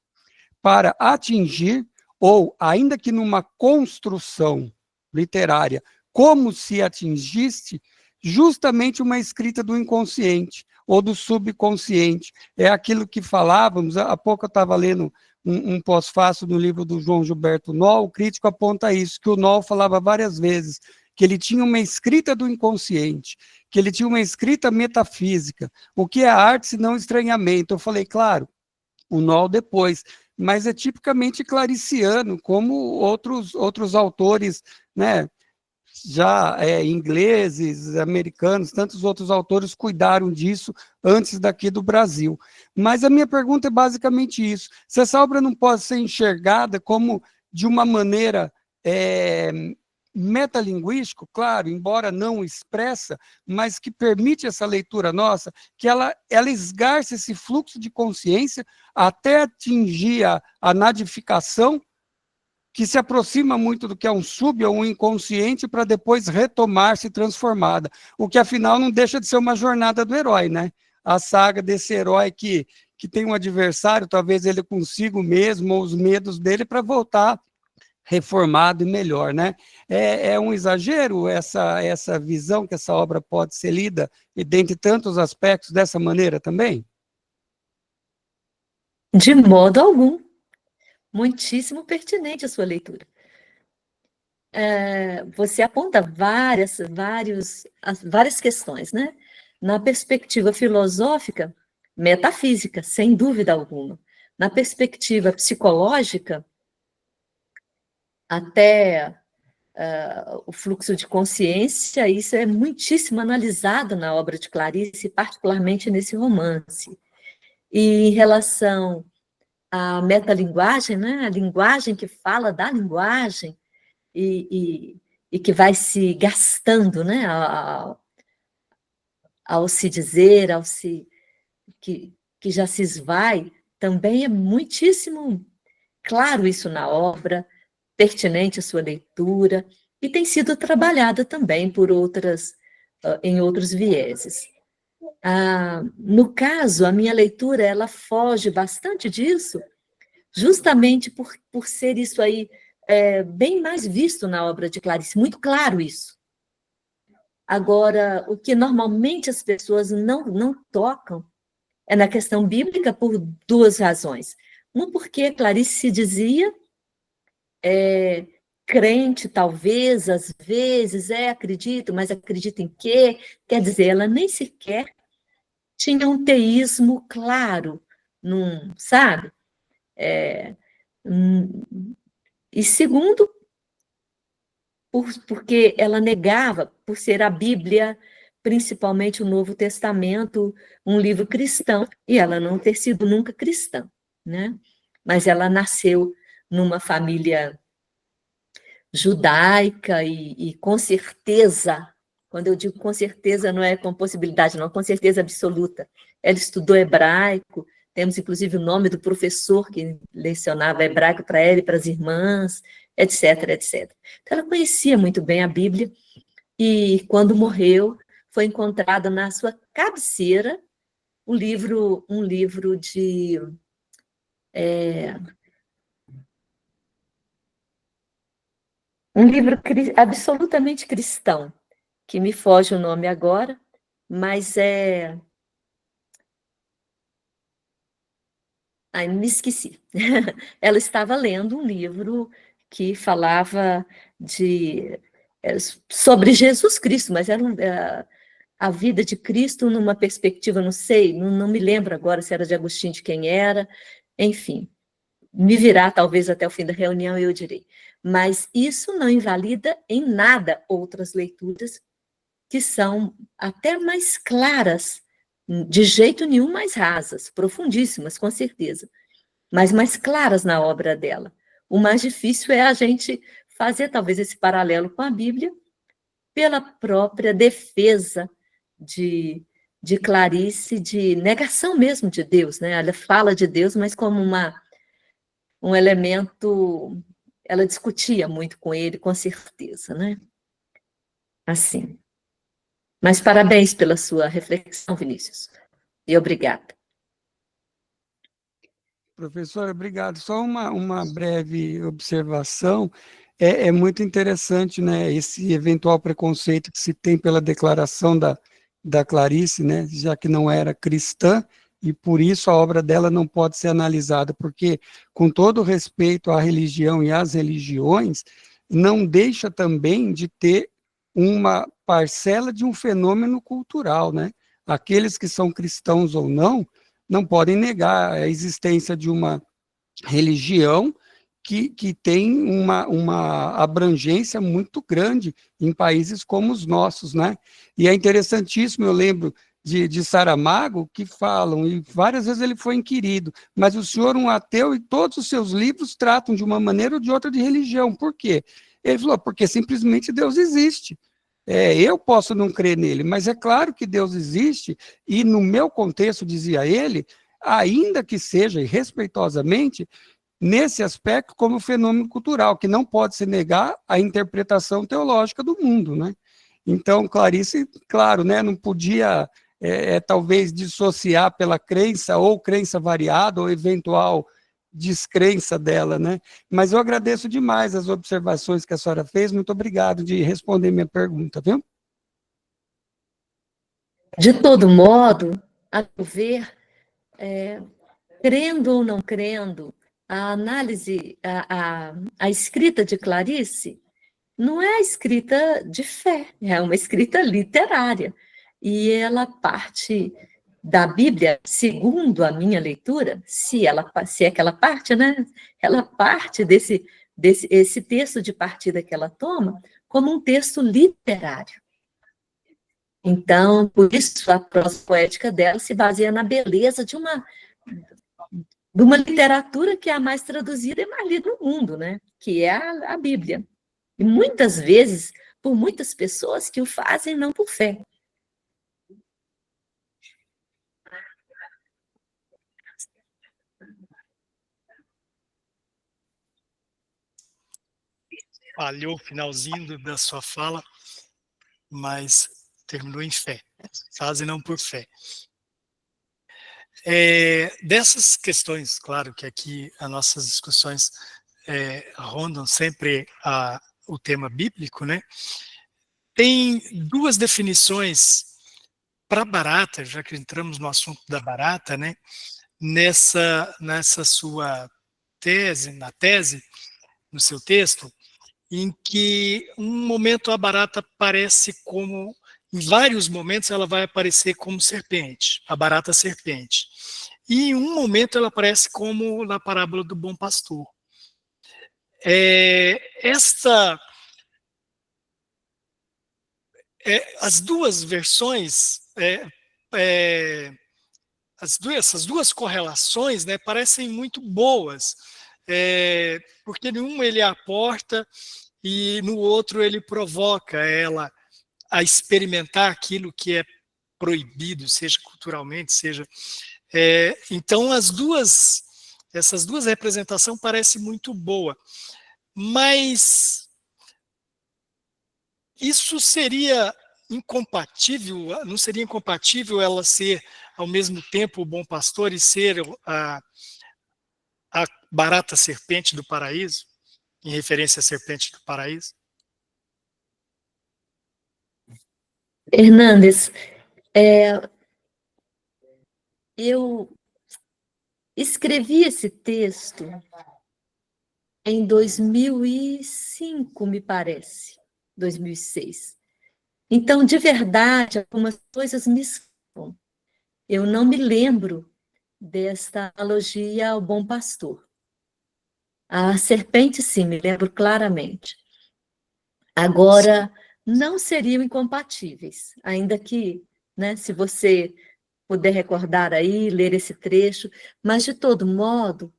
para atingir, ou ainda que numa construção literária, como se atingisse justamente uma escrita do inconsciente ou do subconsciente. É aquilo que falávamos, há pouco eu estava lendo um pós-fácil no livro do João Gilberto Noll, o crítico aponta isso, que o Noll falava várias vezes, que ele tinha uma escrita do inconsciente, que ele tinha uma escrita metafísica. O que é arte se não estranhamento? Eu falei, claro, o Noll depois, mas é tipicamente clariciano, como outros autores, né, já ingleses, americanos, tantos outros autores cuidaram disso antes daqui do Brasil. Mas a minha pergunta é basicamente isso. Se essa obra não pode ser enxergada como de uma maneira metalinguística, claro, embora não expressa, mas que permite essa leitura nossa, que ela esgarce esse fluxo de consciência até atingir a nadificação, que se aproxima muito do que é um sub ou um inconsciente para depois retomar-se transformada, o que afinal não deixa de ser uma jornada do herói, né? A saga desse herói que tem um adversário, talvez ele consiga mesmo, ou os medos dele, para voltar reformado e melhor, né? É um exagero essa visão que essa obra pode ser lida, e dentre tantos aspectos, dessa maneira também? De modo algum. Muitíssimo pertinente a sua leitura. Você aponta várias questões, né? Na perspectiva filosófica, metafísica, sem dúvida alguma. Na perspectiva psicológica, até o fluxo de consciência, isso é muitíssimo analisado na obra de Clarice, particularmente nesse romance. E em relação à metalinguagem, né? A linguagem que fala da linguagem, e que vai se gastando, né, ao se dizer, que já se esvai, também é muitíssimo claro isso na obra, pertinente a sua leitura, e tem sido trabalhada também em outros vieses. No caso, a minha leitura, ela foge bastante disso, justamente por ser isso aí bem mais visto na obra de Clarice, muito claro isso. Agora, o que normalmente as pessoas não tocam é na questão bíblica por duas razões. Uma, porque Clarice se dizia crente, talvez, às vezes, acredito, mas acredita em quê? Quer dizer, ela nem sequer tinha um teísmo claro, sabe? E segundo, porque ela negava, por ser a Bíblia, principalmente o Novo Testamento, um livro cristão, e ela não ter sido nunca cristã, né? Mas ela nasceu numa família judaica e com certeza, quando eu digo com certeza, não é com possibilidade, não, com certeza absoluta. Ela estudou hebraico, temos inclusive o nome do professor que lecionava hebraico para ela e para as irmãs, etc, etc. Então, ela conhecia muito bem a Bíblia, e quando morreu, foi encontrado na sua cabeceira um livro absolutamente cristão, que me foge o nome agora, mas me esqueci. Ela estava lendo um livro que falava sobre Jesus Cristo, mas era a vida de Cristo numa perspectiva, não sei, não me lembro agora se era de Agostinho, de quem era, enfim, me virá talvez até o fim da reunião e eu direi. Mas isso não invalida em nada outras leituras que são até mais claras, de jeito nenhum mais rasas, profundíssimas, com certeza, mas mais claras na obra dela. O mais difícil é a gente fazer, talvez, esse paralelo com a Bíblia, pela própria defesa de Clarice de negação mesmo de Deus, né? Ela fala de Deus, mas como um elemento, ela discutia muito com ele, com certeza, né? Assim. Mas parabéns pela sua reflexão, Vinícius. E obrigada. Professor, obrigado. Só uma breve observação. É muito interessante, né, esse eventual preconceito que se tem pela declaração da Clarice, né, já que não era cristã, e por isso a obra dela não pode ser analisada, porque, com todo respeito à religião e às religiões, não deixa também de ter uma parcela de um fenômeno cultural, né? Aqueles que são cristãos ou não podem negar a existência de uma religião que tem uma abrangência muito grande em países como os nossos, né? E é interessantíssimo, eu lembro de Saramago, que falam, e várias vezes ele foi inquirido, mas o senhor é um ateu e todos os seus livros tratam de uma maneira ou de outra de religião. Por quê? Ele falou, porque simplesmente Deus existe. Eu posso não crer nele, mas é claro que Deus existe, e no meu contexto, dizia ele, ainda que seja, e respeitosamente, nesse aspecto como fenômeno cultural, que não pode se negar a interpretação teológica do mundo, né? Então, Clarice, claro, né, não podia, talvez, dissociar pela crença, ou crença variada, ou eventual descrença dela, né? Mas eu agradeço demais as observações que a senhora fez, muito obrigado de responder minha pergunta, viu? De todo modo, a meu ver, crendo ou não crendo, a análise, a escrita de Clarice não é a escrita de fé, é uma escrita literária. E ela parte da Bíblia, segundo a minha leitura, se é que ela parte, né? Ela parte esse texto de partida que ela toma como um texto literário. Então, por isso, a prosa poética dela se baseia na beleza de uma literatura que é a mais traduzida e mais lida no mundo, né? Que é a Bíblia. E muitas vezes, por muitas pessoas que o fazem não por fé. Falhou o finalzinho da sua fala, mas terminou em fé. Fazem não por fé. Dessas questões, claro que aqui as nossas discussões rondam sempre o tema bíblico, né? Tem duas definições para barata, já que entramos no assunto da barata, né? Nessa sua tese, no seu texto, em que um momento a barata parece como, em vários momentos ela vai aparecer como serpente, a barata serpente. E em um momento ela aparece como na parábola do bom pastor. As duas versões, essas duas correlações, né, parecem muito boas, porque num ele aporta e no outro ele provoca ela a experimentar aquilo que é proibido, seja culturalmente, seja... então, essas duas representações parecem muito boa, mas isso seria incompatível, não seria incompatível ela ser, ao mesmo tempo, o bom pastor e ser a barata serpente do paraíso, em referência à serpente do paraíso? Hernandes, eu escrevi esse texto em 2005, me parece, 2006. Então, de verdade, algumas coisas me escapam. Eu não me lembro desta analogia ao bom pastor. A serpente, sim, me lembro claramente. Agora, não seriam incompatíveis, ainda que, né, se você puder recordar aí, ler esse trecho, mas, de todo modo,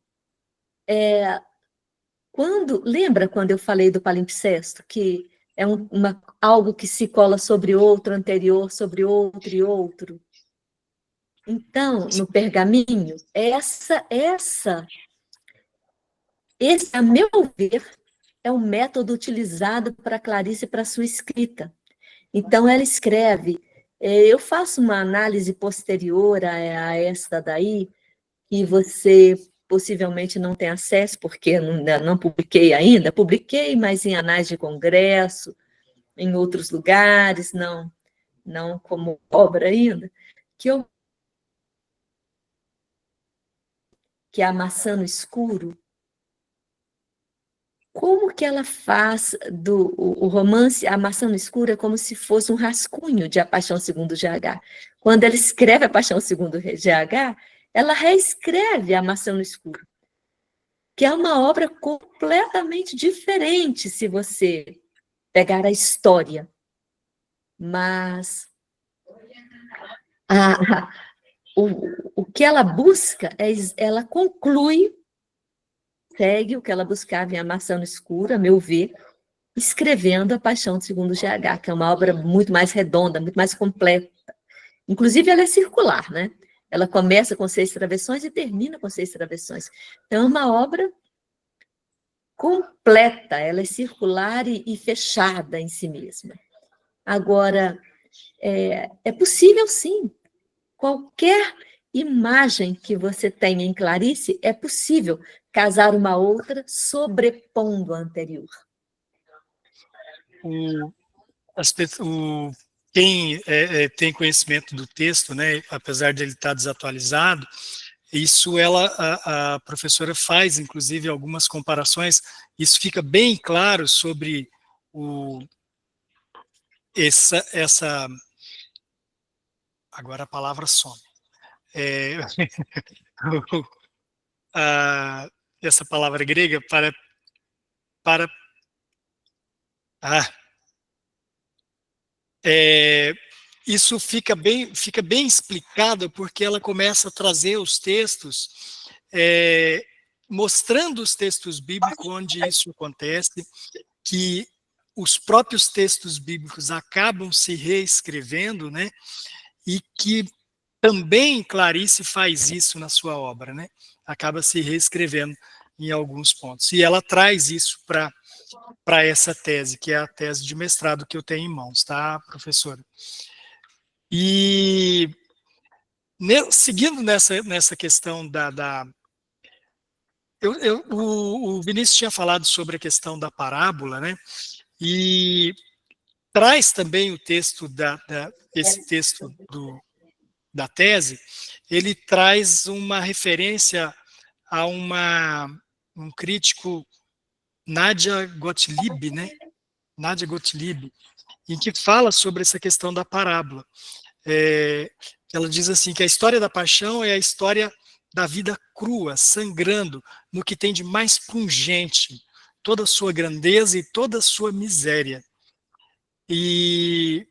lembra quando eu falei do palimpsesto, que é algo que se cola sobre outro, anterior, sobre outro e outro? Então, no pergaminho, esse, a meu ver, é o método utilizado para Clarice para sua escrita. Então, ela escreve, eu faço uma análise posterior a esta daí, que você possivelmente não tem acesso, porque não publiquei ainda, publiquei, mas em anais de congresso, em outros lugares, não como obra ainda, que é a maçã no escuro. Como que ela faz o romance A Maçã no Escuro é como se fosse um rascunho de A Paixão Segundo GH. Quando ela escreve A Paixão Segundo GH, ela reescreve A Maçã no Escuro, que é uma obra completamente diferente se você pegar a história. Mas o que ela busca, ela conclui, segue o que ela buscava em A Maçã no Escuro, a meu ver, escrevendo A Paixão Segundo GH, que é uma obra muito mais redonda, muito mais completa. Inclusive, ela é circular, né? Ela começa com 6 travessões e termina com 6 travessões. Então, é uma obra completa, ela é circular e fechada em si mesma. Agora, é possível, sim. Qualquer imagem que você tenha em Clarice, é possível casar uma outra sobrepondo a anterior. Quem tem conhecimento do texto, né, apesar de ele estar desatualizado, isso a professora faz, inclusive, algumas comparações, isso fica bem claro sobre essa agora a palavra some. Essa palavra grega isso fica bem explicado porque ela começa a trazer os textos, mostrando os textos bíblicos onde isso acontece, que os próprios textos bíblicos acabam se reescrevendo, né? E que também Clarice faz isso na sua obra, né? Acaba se reescrevendo em alguns pontos. E ela traz isso para essa tese, que é a tese de mestrado que eu tenho em mãos, tá, professora? E seguindo nessa questão o Vinícius tinha falado sobre a questão da parábola, né? E traz também o texto esse texto da tese, ele traz uma referência a um crítico, Nadia Gottlieb, né? Nadia Gottlieb, em que fala sobre essa questão da parábola. Ela diz assim, que a história da paixão é a história da vida crua, sangrando, no que tem de mais pungente, toda a sua grandeza e toda a sua miséria. E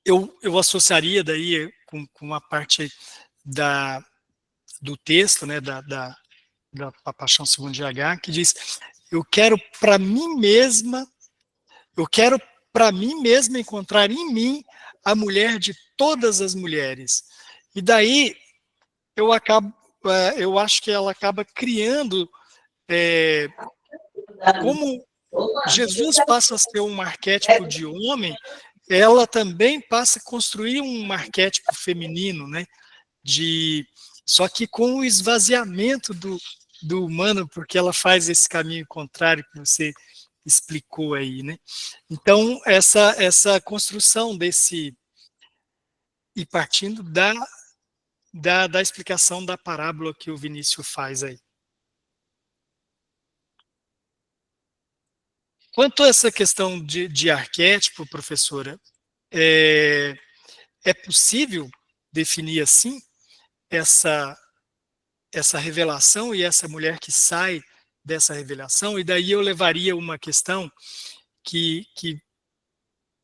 eu associaria daí com a parte do texto, né, da Paixão Segundo GH, que diz, eu quero para mim mesma encontrar em mim a mulher de todas as mulheres. E daí eu acho que ela acaba criando, como Jesus passa a ser um arquétipo de homem, ela também passa a construir um arquétipo feminino, né? Só que com o esvaziamento do humano, porque ela faz esse caminho contrário que você explicou aí, né? Então, essa construção e partindo da explicação da parábola que o Vinícius faz aí. Quanto a essa questão de arquétipo, professora, é possível definir assim essa revelação e essa mulher que sai dessa revelação? E daí eu levaria uma questão que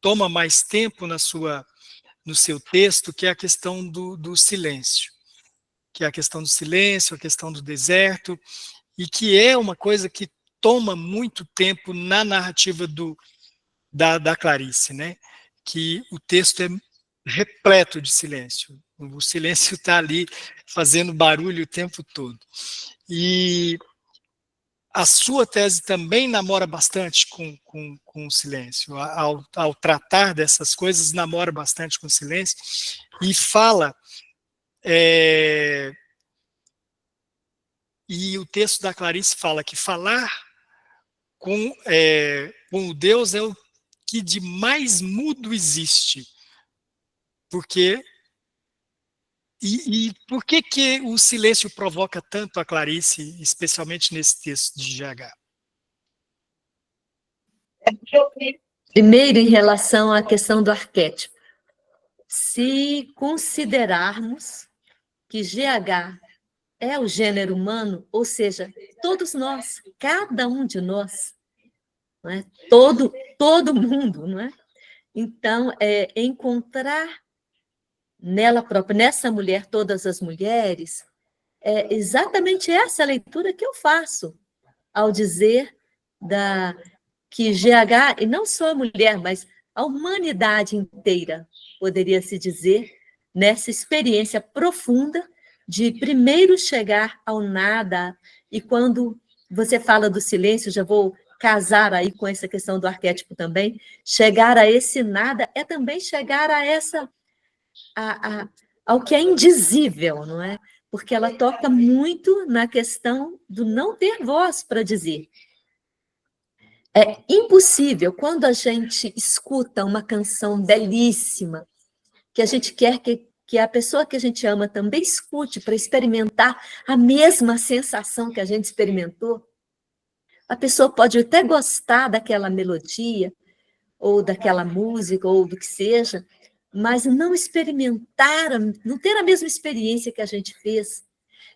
toma mais tempo no seu texto, que é a questão do silêncio, que é a questão do silêncio, a questão do deserto, e que é uma coisa que toma muito tempo na narrativa da Clarice, né? Que o texto é repleto de silêncio. O silêncio está ali fazendo barulho o tempo todo. E a sua tese também namora bastante com o silêncio. Ao tratar dessas coisas, namora bastante com o silêncio e fala... e o texto da Clarice fala que falar com o Deus é o que de mais mudo existe. Porque... E por que o silêncio provoca tanto a Clarice, especialmente nesse texto de GH? Primeiro, em relação à questão do arquétipo. Se considerarmos que GH é o gênero humano, ou seja, todos nós, cada um de nós, não é? Todo mundo, não é? Então, encontrar nela própria, nessa mulher, todas as mulheres, é exatamente essa leitura que eu faço ao dizer que GH, e não só a mulher, mas a humanidade inteira, poderia se dizer, nessa experiência profunda de primeiro chegar ao nada, e quando você fala do silêncio, já vou casar aí com essa questão do arquétipo também, chegar a esse nada é também chegar a ao que é indizível, não é? Porque ela toca muito na questão do não ter voz para dizer. É impossível, quando a gente escuta uma canção belíssima, que a gente quer que a pessoa que a gente ama também escute para experimentar a mesma sensação que a gente experimentou, a pessoa pode até gostar daquela melodia, ou daquela música, ou do que seja, mas não experimentar, não ter a mesma experiência que a gente fez.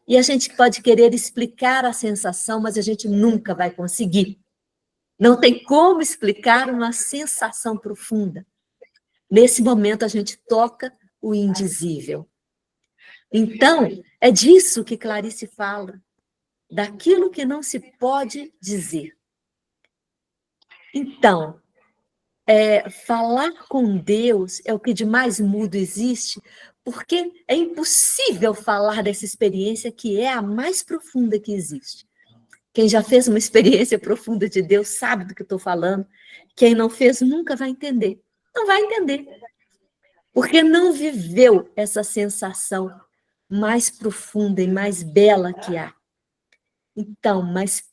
E a gente pode querer explicar a sensação, mas a gente nunca vai conseguir. Não tem como explicar uma sensação profunda. Nesse momento, a gente toca o indizível. Então, é disso que Clarice fala, daquilo que não se pode dizer. Então, falar com Deus é o que de mais mudo existe, porque é impossível falar dessa experiência que é a mais profunda que existe. Quem já fez uma experiência profunda de Deus sabe do que eu estou falando. Quem não fez nunca vai entender. Não vai entender. Porque não viveu essa sensação mais profunda e mais bela que há. Então, mas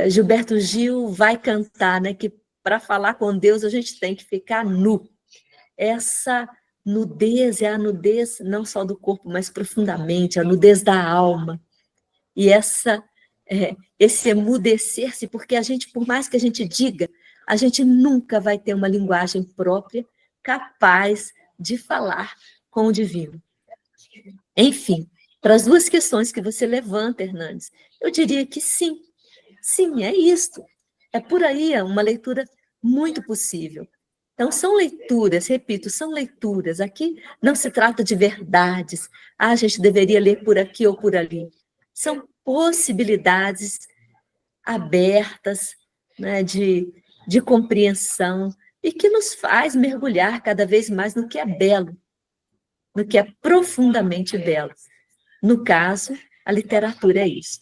Gilberto Gil vai cantar, né, que para falar com Deus a gente tem que ficar nu. Essa nudez é a nudez não só do corpo, mas profundamente, a nudez da alma. E esse emudecer-se, porque a gente, por mais que a gente diga, a gente nunca vai ter uma linguagem própria capaz de falar com o divino. Enfim, para as duas questões que você levanta, Hernandes, eu diria que sim, é isto. É por aí, é uma leitura muito possível. Então, são leituras, repito, são leituras. Aqui não se trata de verdades. A gente deveria ler por aqui ou por ali. São possibilidades abertas, né, de compreensão, e que nos faz mergulhar cada vez mais no que é belo, no que é profundamente belo. No caso, a literatura é isso.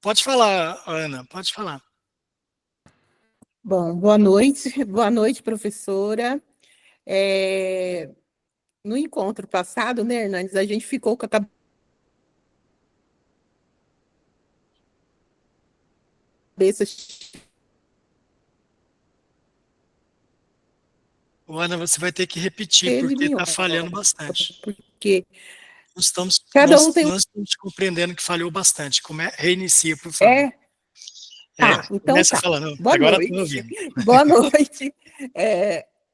Pode falar, Ana, pode falar. Bom, boa noite, professora. No encontro passado, né, Hernandes, a gente ficou com a cabeça... Ana, você vai ter que repetir, porque está falhando bastante. Porque nós estamos compreendendo que falhou bastante. Reinicia, por favor. Então começa tá. falando. Boa Agora noite. estou ouvindo. Boa noite.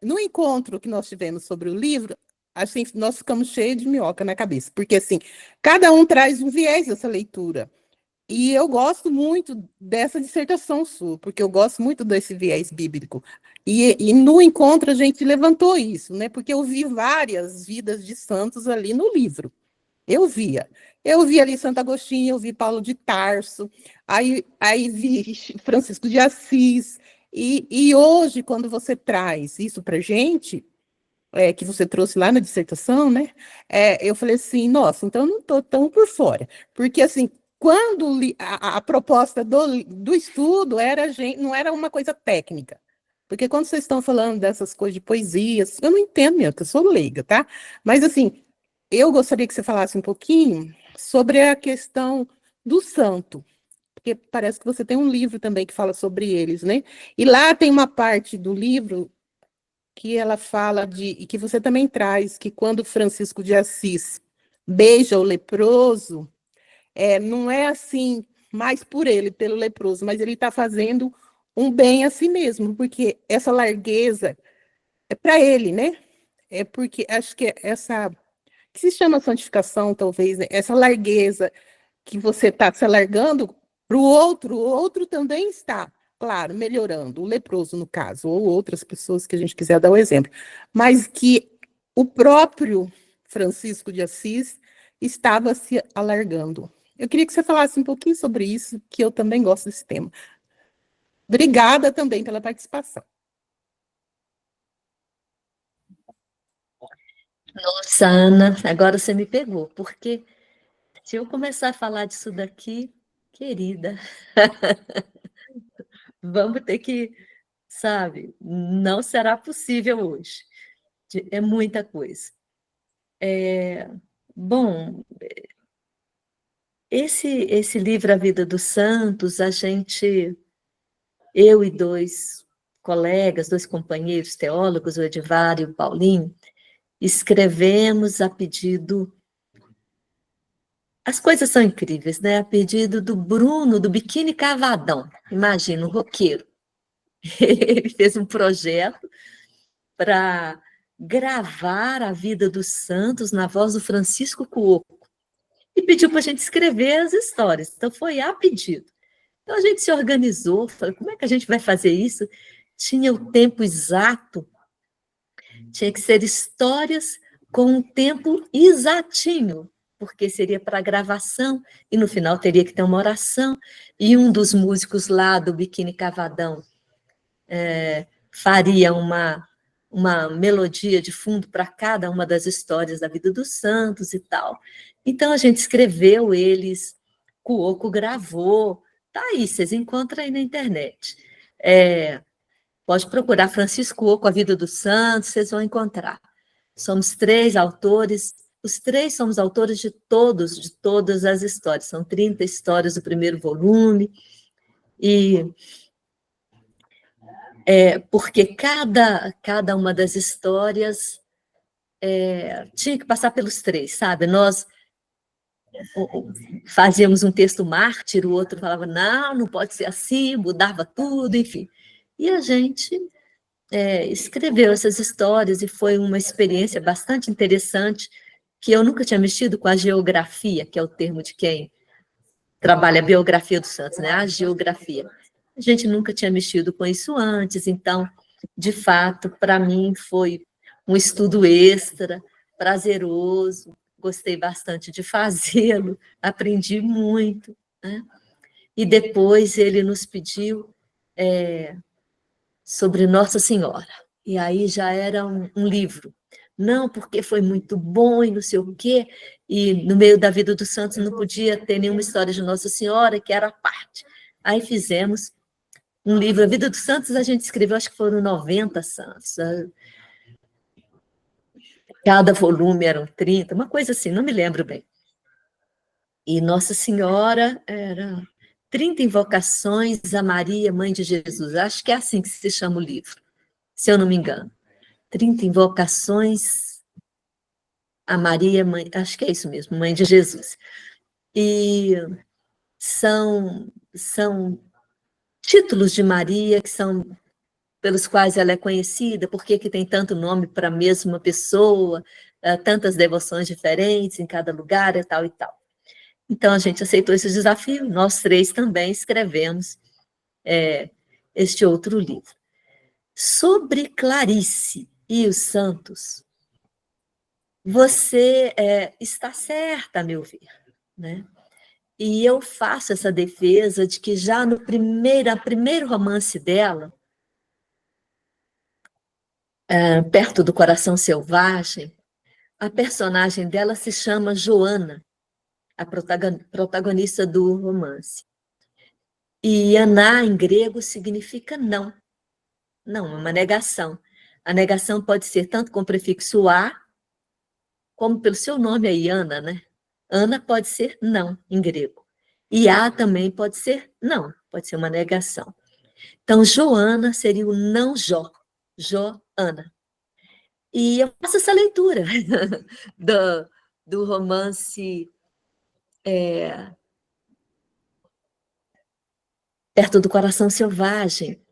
No encontro que nós tivemos sobre o livro, assim, nós ficamos cheios de minhoca na cabeça, porque assim, cada um traz um viés dessa leitura. E eu gosto muito dessa dissertação sua, porque eu gosto muito desse viés bíblico. E no encontro a gente levantou isso, né? Porque eu vi várias vidas de santos ali no livro. Eu vi ali Santo Agostinho, eu vi Paulo de Tarso, aí vi Francisco de Assis, E hoje, quando você traz isso para a gente, que você trouxe lá na dissertação, né? Eu falei assim, nossa, então eu não estou tão por fora. Porque, assim, quando a proposta do estudo não era uma coisa técnica. Porque quando vocês estão falando dessas coisas de poesias, eu não entendo mesmo, eu sou leiga, tá? Mas, assim, eu gostaria que você falasse um pouquinho sobre a questão do santo, porque parece que você tem um livro também que fala sobre eles, né? E lá tem uma parte do livro que ela fala e que você também traz, que quando Francisco de Assis beija o leproso, não é assim mais por ele, pelo leproso, mas ele está fazendo um bem a si mesmo, porque essa largueza é para ele, né? É porque acho que que se chama santificação, talvez, né? Essa largueza que você está se alargando para o outro também está, claro, melhorando, o leproso, no caso, ou outras pessoas que a gente quiser dar o exemplo, mas que o próprio Francisco de Assis estava se alargando. Eu queria que você falasse um pouquinho sobre isso, que eu também gosto desse tema. Obrigada também pela participação. Nossa, Ana, agora você me pegou, porque se eu começar a falar disso daqui, querida, vamos ter que, sabe, não será possível hoje. É muita coisa. Bom, esse livro A Vida dos Santos, eu e dois colegas, dois companheiros teólogos, o Edivar e o Paulinho, escrevemos a pedido. As coisas são incríveis, né? A pedido do Bruno, do Biquíni Cavadão. Imagina, um roqueiro. Ele fez um projeto para gravar a vida dos santos na voz do Francisco Cuoco e pediu para a gente escrever as histórias. Então, foi a pedido. Então, a gente se organizou, falou, como é que a gente vai fazer isso? Tinha o tempo exato, tinha que ser histórias com um tempo exatinho, porque seria para gravação, e no final teria que ter uma oração, e um dos músicos lá do Biquíni Cavadão faria uma melodia de fundo para cada uma das histórias da vida dos santos e tal. Então, a gente escreveu eles, Cuoco gravou, tá aí, vocês encontram aí na internet. Pode procurar Francisco Cuoco, A Vida dos Santos, vocês vão encontrar. Somos 3 autores, os 3 somos autores de todas as histórias, são 30 histórias do primeiro volume, e porque cada uma das histórias tinha que passar pelos 3, sabe? Nós fazíamos um texto mártir, o outro falava, não pode ser assim, mudava tudo, enfim. E a gente escreveu essas histórias e foi uma experiência bastante interessante, que eu nunca tinha mexido com a geografia, que é o termo de quem trabalha a biografia dos santos, né? A geografia. A gente nunca tinha mexido com isso antes, então, de fato, para mim foi um estudo extra, prazeroso, gostei bastante de fazê-lo, aprendi muito, né? E depois ele nos pediu sobre Nossa Senhora, e aí já era um livro. Não, porque foi muito bom e não sei o quê, e no meio da vida dos santos não podia ter nenhuma história de Nossa Senhora, que era a parte. Aí fizemos um livro, A Vida dos Santos, a gente escreveu, acho que foram 90 santos. Cada volume eram 30, uma coisa assim, não me lembro bem. E Nossa Senhora era 30 invocações a Maria, Mãe de Jesus. Acho que é assim que se chama o livro, se eu não me engano. 30 invocações a Maria, mãe, acho que é isso mesmo, Mãe de Jesus. E são títulos de Maria que são pelos quais ela é conhecida, por que tem tanto nome para a mesma pessoa, tantas devoções diferentes em cada lugar e tal e tal. Então, a gente aceitou esse desafio, nós 3 também escrevemos este outro livro. Sobre Clarice e os santos, você está certa, a meu ver, né? E eu faço essa defesa de que já no primeiro romance dela, perto do Coração Selvagem, a personagem dela se chama Joana, a protagonista do romance. E aná, em grego, significa não. Não, é uma negação. A negação pode ser tanto com o prefixo a, como pelo seu nome aí, Ana, né? Ana pode ser não, em grego. E a também pode ser não, pode ser uma negação. Então, Joana seria o não Jó, Joana. E eu faço essa leitura do romance Perto do Coração Selvagem.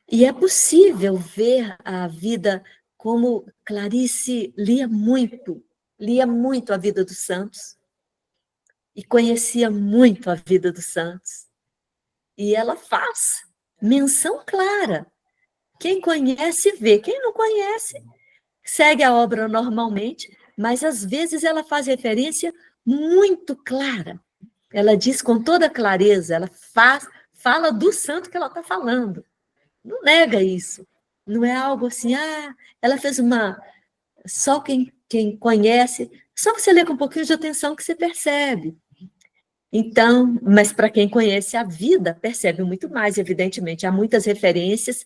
E é possível ver a vida como Clarice lia muito a vida dos santos e conhecia muito a vida dos santos. E ela faz menção clara. Quem conhece, vê. Quem não conhece, segue a obra normalmente, mas às vezes ela faz referência muito clara. Ela diz com toda clareza, ela fala do santo que ela está falando. Não nega isso. Não é algo assim, ela fez uma... Só quem conhece, só você ler com um pouquinho de atenção que você percebe. Então, mas para quem conhece a vida, percebe muito mais, evidentemente. Há muitas referências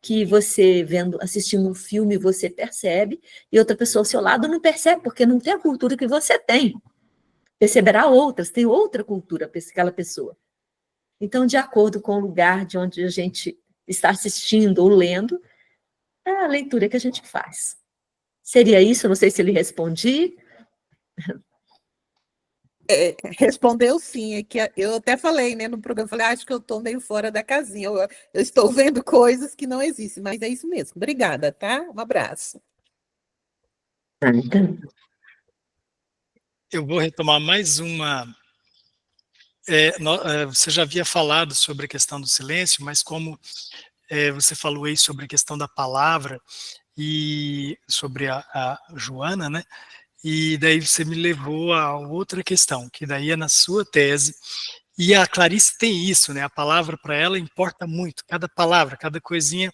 que você, assistindo um filme, você percebe, e outra pessoa ao seu lado não percebe, porque não tem a cultura que você tem. Perceberá outras, tem outra cultura para aquela pessoa. Então, de acordo com o lugar de onde a gente está assistindo ou lendo, é a leitura que a gente faz. Seria isso? Não sei se lhe respondi. Respondeu sim, é que eu até falei, né, no programa, falei, acho que eu estou meio fora da casinha, eu estou vendo coisas que não existem, mas é isso mesmo. Obrigada, tá? Um abraço. Eu vou retomar mais uma. Você já havia falado sobre a questão do silêncio, mas como você falou aí sobre a questão da palavra e sobre a Joana, né? E daí você me levou a outra questão, que daí é na sua tese. E a Clarice tem isso, né? A palavra para ela importa muito. Cada palavra, cada coisinha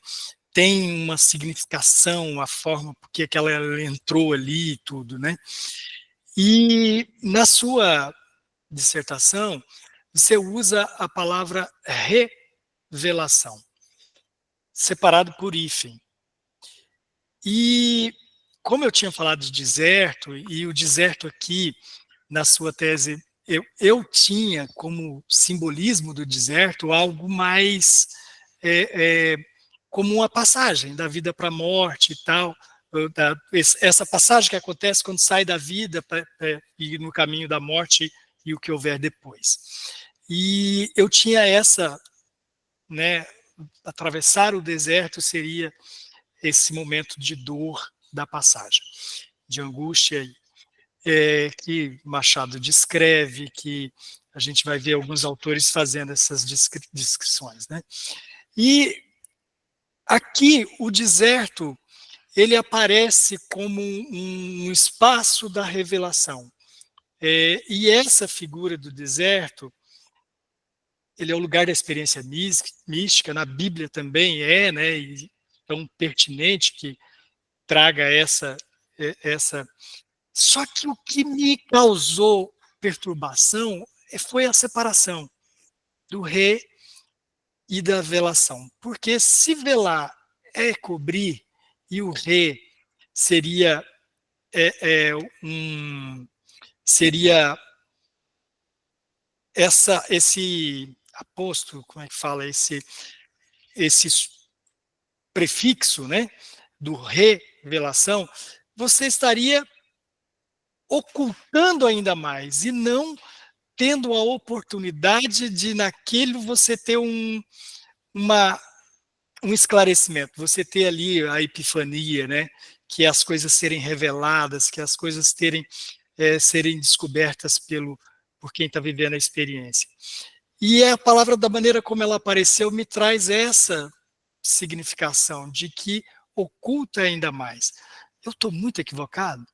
tem uma significação, a forma porque que ela entrou ali e tudo, né? E na sua dissertação, você usa a palavra revelação, separado por hífen. E como eu tinha falado de deserto, e o deserto aqui, na sua tese, eu tinha como simbolismo do deserto algo mais como uma passagem da vida para a morte e tal, essa passagem que acontece quando sai da vida e no caminho da morte e o que houver depois. E eu tinha essa, né, atravessar o deserto seria esse momento de dor da passagem, de angústia, que Machado descreve, que a gente vai ver alguns autores fazendo essas descrições, né? E aqui o deserto ele aparece como um espaço da revelação. E essa figura do deserto, ele é o lugar da experiência mística, na Bíblia também né? E tão pertinente que traga essa. Só que o que me causou perturbação foi a separação do re e da velação. Porque se velar é cobrir, e o re seria seria esse aposto, como é que fala, esse prefixo, né, do revelação, você estaria ocultando ainda mais e não tendo a oportunidade de naquele você ter um esclarecimento, você ter ali a epifania, né, que as coisas serem reveladas, que as coisas serem descobertas por quem está vivendo a experiência. E a palavra, da maneira como ela apareceu, me traz essa significação de que oculta ainda mais. Eu estou muito equivocado?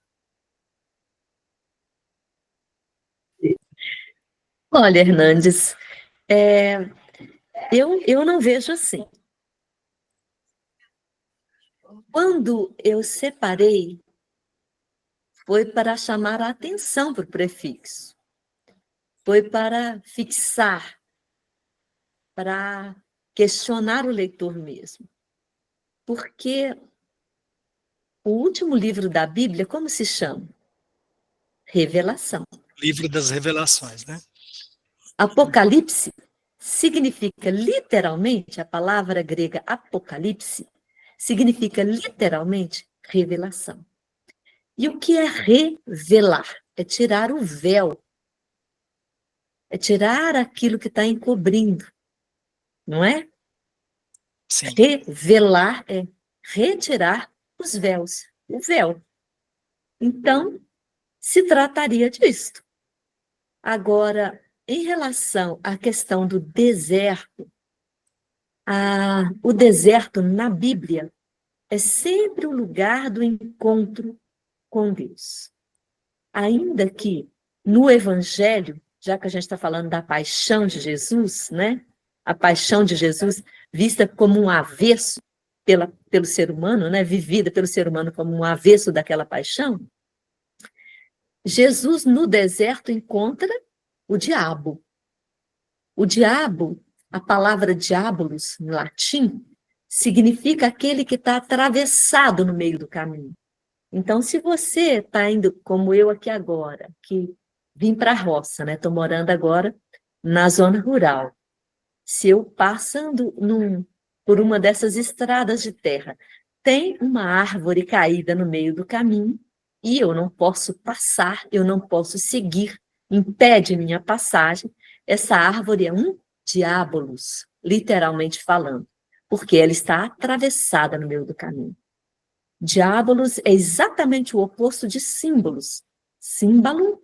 Olha, Hernandes, eu não vejo assim. Quando eu separei, foi para chamar a atenção para o prefixo. Foi para fixar, para questionar o leitor mesmo. Porque o último livro da Bíblia, como se chama? Revelação. Livro das Revelações, né? Apocalipse significa literalmente, a palavra grega apocalipse, significa literalmente revelação. E o que é revelar? É tirar o véu. É tirar aquilo que está encobrindo, não é? Sim. Revelar é retirar os véus, o véu. Então, se trataria disto. Agora, em relação à questão do deserto, o deserto na Bíblia é sempre o lugar do encontro com Deus. Ainda que no Evangelho, já que a gente está falando da paixão de Jesus, né? A paixão de Jesus vista como um avesso pelo ser humano, né? Vivida pelo ser humano como um avesso daquela paixão, Jesus no deserto encontra o diabo. O diabo, a palavra diabolos, em latim, significa aquele que está atravessado no meio do caminho. Então, se você está indo, como eu aqui agora, que vim para a roça, né? Estou morando agora na zona rural. Se eu passando por uma dessas estradas de terra, tem uma árvore caída no meio do caminho e eu não posso passar, eu não posso seguir, impede minha passagem, essa árvore é um diabolos, literalmente falando, porque ela está atravessada no meio do caminho. Diabolos é exatamente o oposto de símbolos. Símbolo,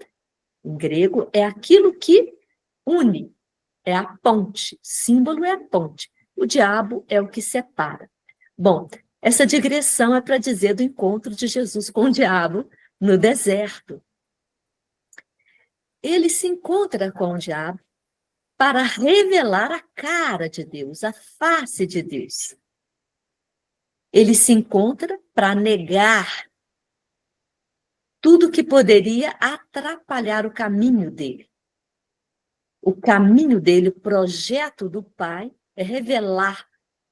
em grego, é aquilo que une, é a ponte. Símbolo é a ponte. O diabo é o que separa. Bom, essa digressão é para dizer do encontro de Jesus com o diabo no deserto. Ele se encontra com o diabo para revelar a cara de Deus, a face de Deus. Ele se encontra para negar tudo que poderia atrapalhar o caminho dele. O caminho dele, o projeto do Pai, é revelar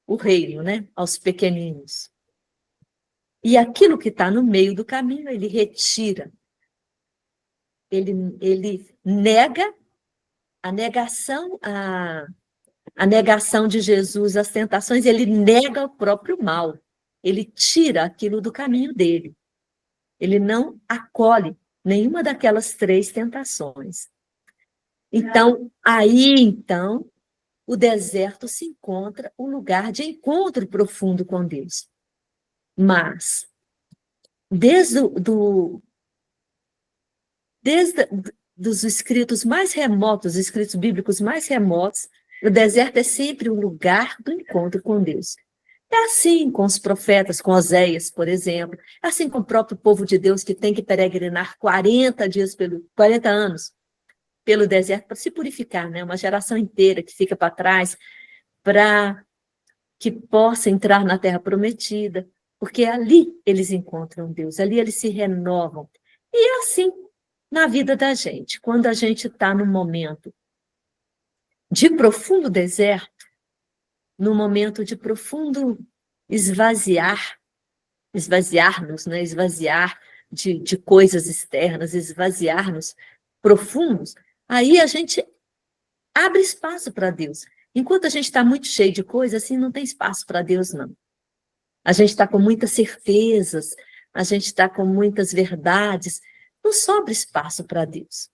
o reino, né, aos pequeninos. E aquilo que está no meio do caminho, ele retira. Ele nega a negação de Jesus às tentações, ele nega o próprio mal. Ele tira aquilo do caminho dele. Ele não acolhe nenhuma daquelas 3 tentações. Então, o deserto se encontra um lugar de encontro profundo com Deus. Mas, desde dos escritos mais remotos, escritos bíblicos mais remotos, o deserto é sempre um lugar do encontro com Deus. É assim com os profetas, com Oséias, por exemplo. É assim com o próprio povo de Deus que tem que peregrinar 40 anos pelo deserto para se purificar, né? Uma geração inteira que fica para trás para que possa entrar na terra prometida, porque ali eles encontram Deus, ali eles se renovam. E é assim na vida da gente, quando a gente está num momento de profundo deserto, num momento de profundo esvaziar-nos, né? Esvaziar de coisas externas, esvaziar-nos profundos, aí a gente abre espaço para Deus. Enquanto a gente está muito cheio de coisas, assim, não tem espaço para Deus, não. A gente está com muitas certezas, a gente está com muitas verdades, não sobra espaço para Deus.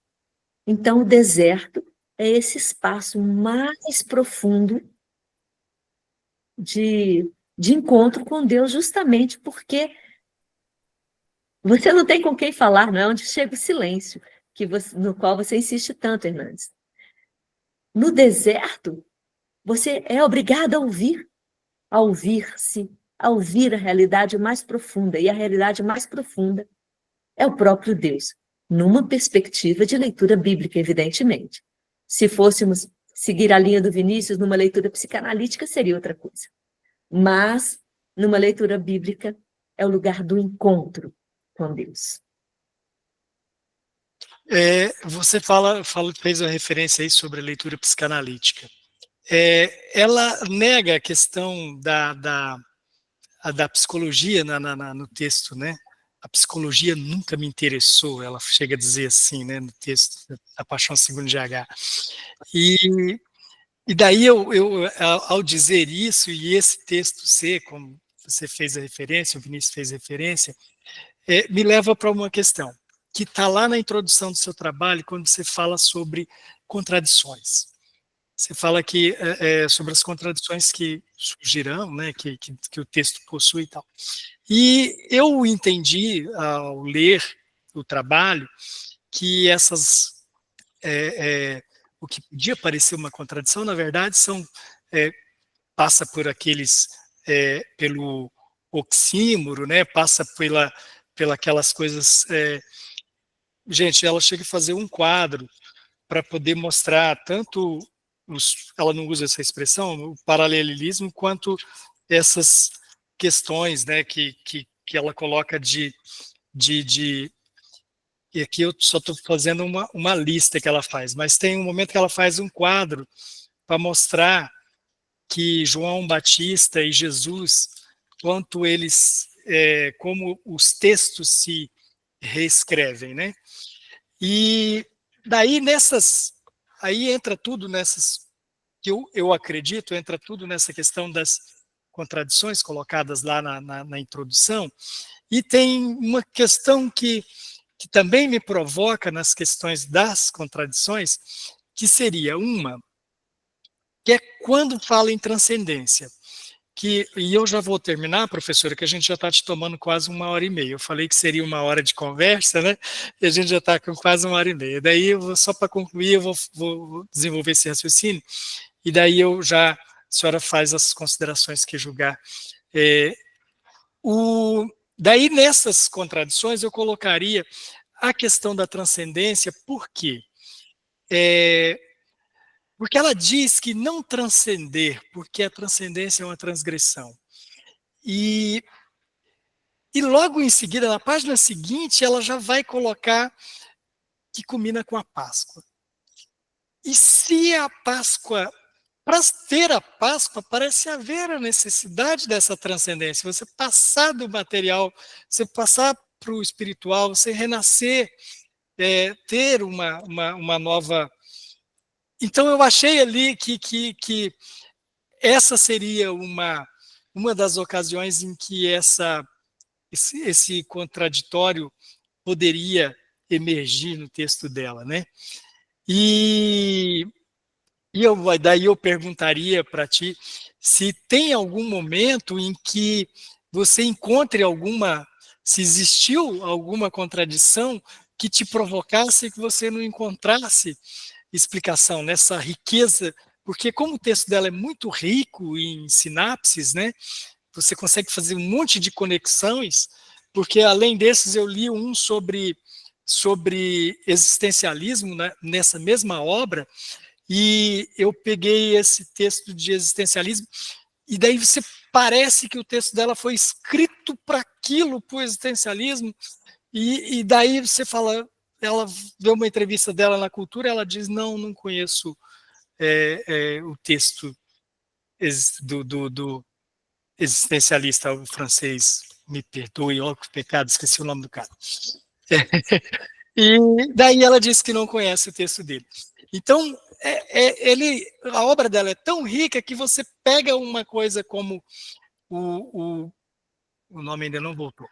Então, o deserto é esse espaço mais profundo de encontro com Deus, justamente porque você não tem com quem falar, não é onde chega o silêncio, no qual você insiste tanto, Hernandes. No deserto, você é obrigado a ouvir-se, a ouvir a realidade mais profunda. E a realidade mais profunda é o próprio Deus, numa perspectiva de leitura bíblica, evidentemente. Se fôssemos seguir a linha do Vinícius numa leitura psicanalítica, seria outra coisa. Mas numa leitura bíblica, é o lugar do encontro com Deus. Você fez uma referência aí sobre a leitura psicanalítica. Ela nega a questão da psicologia no texto, né? A psicologia nunca me interessou, ela chega a dizer assim, né, no texto da Paixão Segundo GH. E daí ao dizer isso, e esse texto ser, como você fez a referência, o Vinícius fez referência, me leva para uma questão, que está lá na introdução do seu trabalho, quando você fala sobre contradições. Você fala que sobre as contradições que surgirão, né, que o texto possui e tal. E eu entendi, ao ler o trabalho, que o que podia parecer uma contradição, na verdade, passa por pelo oxímoro, né, passa pela aquelas coisas. Gente, ela chega a fazer um quadro para poder mostrar tanto ela não usa essa expressão, o paralelismo, quanto essas questões, né, que ela coloca e aqui eu só estou fazendo uma lista que ela faz, mas tem um momento que ela faz um quadro para mostrar que João Batista e Jesus, quanto como os textos se reescrevem, né? E daí aí entra tudo que eu acredito, entra tudo nessa questão das contradições colocadas lá na introdução, e tem uma questão que também me provoca nas questões das contradições, que seria que é quando fala em transcendência. E eu já vou terminar, professora, que a gente já está te tomando quase 1h30. Eu falei que seria 1 hora de conversa, né? E a gente já está com quase 1h30. Daí, só para concluir, eu vou desenvolver esse raciocínio, e daí a senhora faz as considerações que julgar. Daí, nessas contradições, eu colocaria a questão da transcendência. Por quê? Porque ela diz que não transcender, porque a transcendência é uma transgressão. E logo em seguida, na página seguinte, ela já vai colocar que culmina com a Páscoa. E se a Páscoa, para ter a Páscoa, parece haver a necessidade dessa transcendência, você passar do material, você passar para o espiritual, você renascer, ter uma nova... Então eu achei ali que essa seria uma das ocasiões em que esse contraditório poderia emergir no texto dela, né? E daí eu perguntaria para ti se tem algum momento em que você encontre se existiu alguma contradição que te provocasse e que você não encontrasse explicação nessa riqueza, porque como o texto dela é muito rico em sinapses, né? Você consegue fazer um monte de conexões, porque além desses eu li um sobre existencialismo, né, nessa mesma obra, e eu peguei esse texto de existencialismo, e daí você parece que o texto dela foi escrito para aquilo, para o existencialismo, e daí você fala, ela deu uma entrevista dela na Cultura, ela diz, não conheço o texto do existencialista, o francês, me perdoe, ó, que pecado, esqueci o nome do cara. E daí ela disse que não conhece o texto dele. Então, a obra dela é tão rica que você pega uma coisa como o nome ainda não voltou,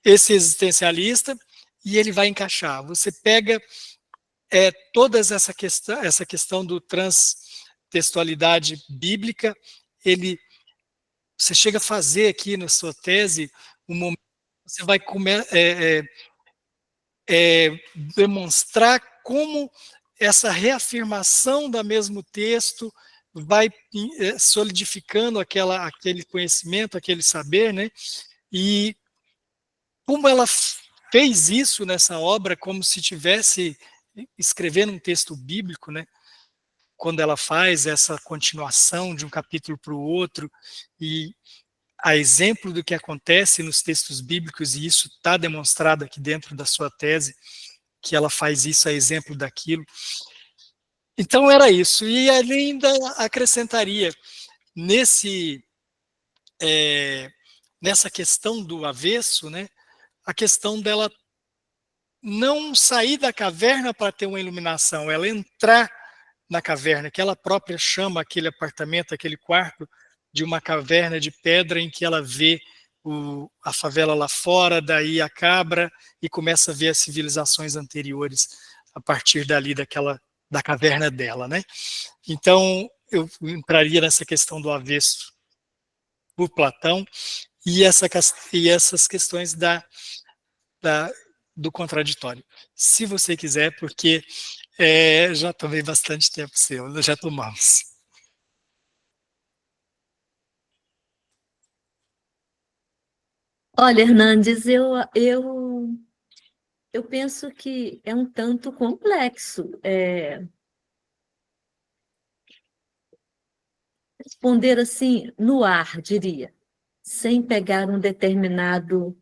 esse existencialista, e ele vai encaixar. Você pega toda essa questão do transtextualidade bíblica, você chega a fazer aqui na sua tese um momento que você vai demonstrar como essa reafirmação do mesmo texto vai solidificando aquele conhecimento, aquele saber, né? E como ela fez isso nessa obra, como se estivesse escrevendo um texto bíblico, né? Quando ela faz essa continuação de um capítulo para o outro, e a exemplo do que acontece nos textos bíblicos, e isso está demonstrado aqui dentro da sua tese, que ela faz isso a exemplo daquilo. Então era isso, e ainda acrescentaria nessa questão do avesso, né, a questão dela não sair da caverna para ter uma iluminação, ela entrar na caverna, que ela própria chama aquele apartamento, aquele quarto, de uma caverna de pedra em que ela vê a favela lá fora, daí a cabra, e começa a ver as civilizações anteriores a partir dali da caverna dela, né? Então, eu entraria nessa questão do avesso por Platão e essas questões do contraditório. Se você quiser, porque já tomei bastante tempo seu, já tomamos. Olha, Hernandes, eu penso que é um tanto complexo responder assim no ar, diria, sem pegar uma determinada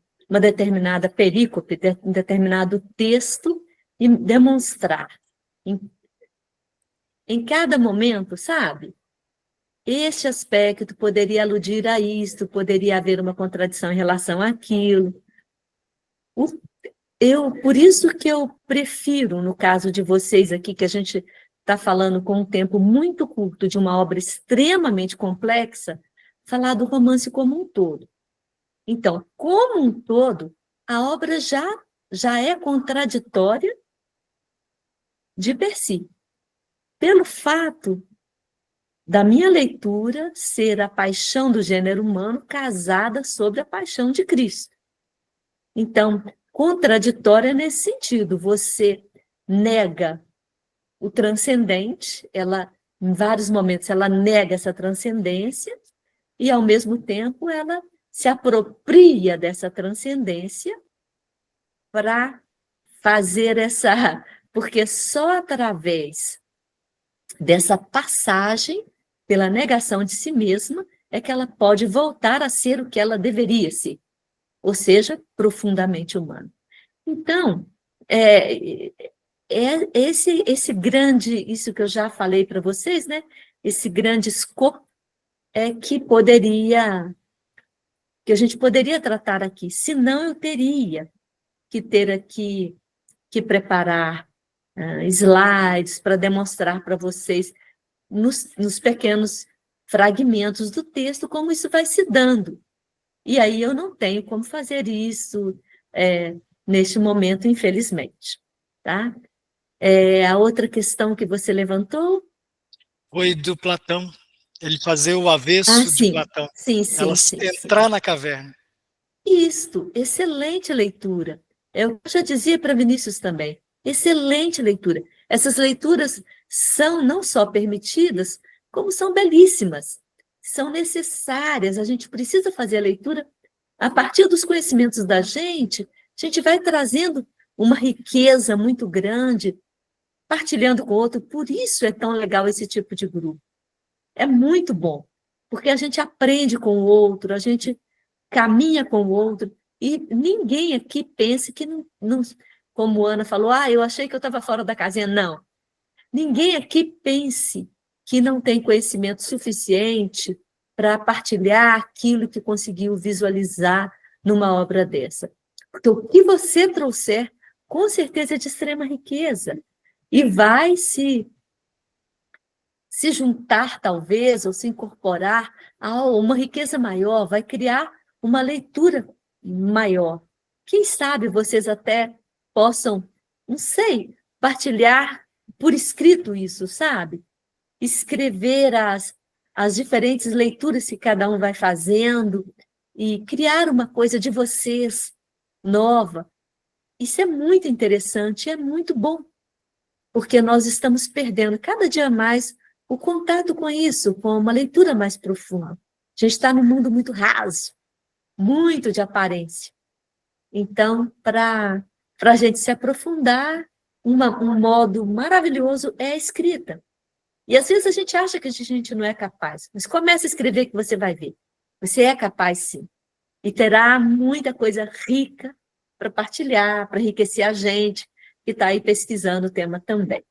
perícope, um determinado texto e demonstrar em cada momento, sabe? Este aspecto poderia aludir a isto, poderia haver uma contradição em relação àquilo. Por isso que eu prefiro, no caso de vocês aqui, que a gente está falando com um tempo muito curto de uma obra extremamente complexa, falar do romance como um todo. Então, como um todo, a obra já é contraditória de per si, pelo fato da minha leitura ser a paixão do gênero humano casada sobre a paixão de Cristo. Então, contraditória nesse sentido, você nega o transcendente, em vários momentos, ela nega essa transcendência, e, ao mesmo tempo, ela se apropria dessa transcendência para fazer porque só através dessa passagem pela negação de si mesma é que ela pode voltar a ser o que ela deveria ser, ou seja, profundamente humana. Então, esse grande, isso que eu já falei para vocês, né? Esse grande escopo que a gente poderia tratar aqui, senão eu teria que ter aqui que preparar slides para demonstrar para vocês nos pequenos fragmentos do texto como isso vai se dando. E aí eu não tenho como fazer isso neste momento, infelizmente. Tá? A outra questão que você levantou? Foi do Platão, ele fazer o avesso de Platão. Sim, ela entrar na caverna. Isto, excelente leitura. Eu já dizia para Vinícius também, excelente leitura. Essas leituras são não só permitidas, como são belíssimas, são necessárias. A gente precisa fazer a leitura a partir dos conhecimentos da gente, a gente vai trazendo uma riqueza muito grande, partilhando com o outro. Por isso é tão legal esse tipo de grupo. É muito bom, porque a gente aprende com o outro, a gente caminha com o outro, e ninguém aqui pense que não, como Ana falou, eu achei que eu estava fora da casinha. Não. Ninguém aqui pense que não tem conhecimento suficiente para partilhar aquilo que conseguiu visualizar numa obra dessa. Porque o que você trouxer, com certeza, é de extrema riqueza, e vai se juntar, talvez, ou se incorporar a uma riqueza maior, vai criar uma leitura maior. Quem sabe vocês até possam, não sei, partilhar por escrito isso, sabe? Escrever as diferentes leituras que cada um vai fazendo e criar uma coisa de vocês nova. Isso é muito interessante, é muito bom, porque nós estamos perdendo cada dia mais o contato com isso, com uma leitura mais profunda. A gente está num mundo muito raso, muito de aparência. Então, para a gente se aprofundar, um modo maravilhoso é a escrita. E às vezes a gente acha que a gente não é capaz, mas comece a escrever que você vai ver. Você é capaz, sim. E terá muita coisa rica para partilhar, para enriquecer a gente que está aí pesquisando o tema também.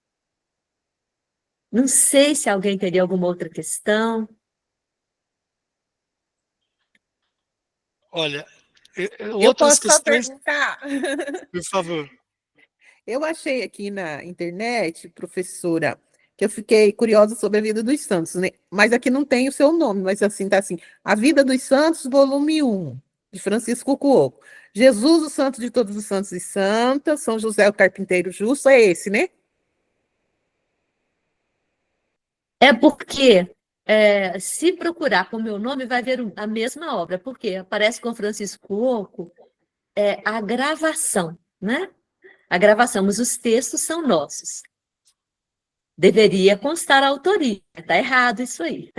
Não sei se alguém teria alguma outra questão. Olha, Eu outras posso só questões, perguntar? por favor. Eu achei aqui na internet, professora, que eu fiquei curiosa sobre a vida dos santos, né? Mas aqui não tem o seu nome, mas assim, tá assim, A Vida dos Santos, volume 1, de Francisco Cuoco. Jesus, o santo de todos os santos e santas, São José, o carpinteiro justo, é esse, né? É porque, se procurar com o meu nome, vai ver a mesma obra, porque aparece com Francisco Oco a gravação, né? A gravação, mas os textos são nossos. Deveria constar a autoria, está errado isso aí.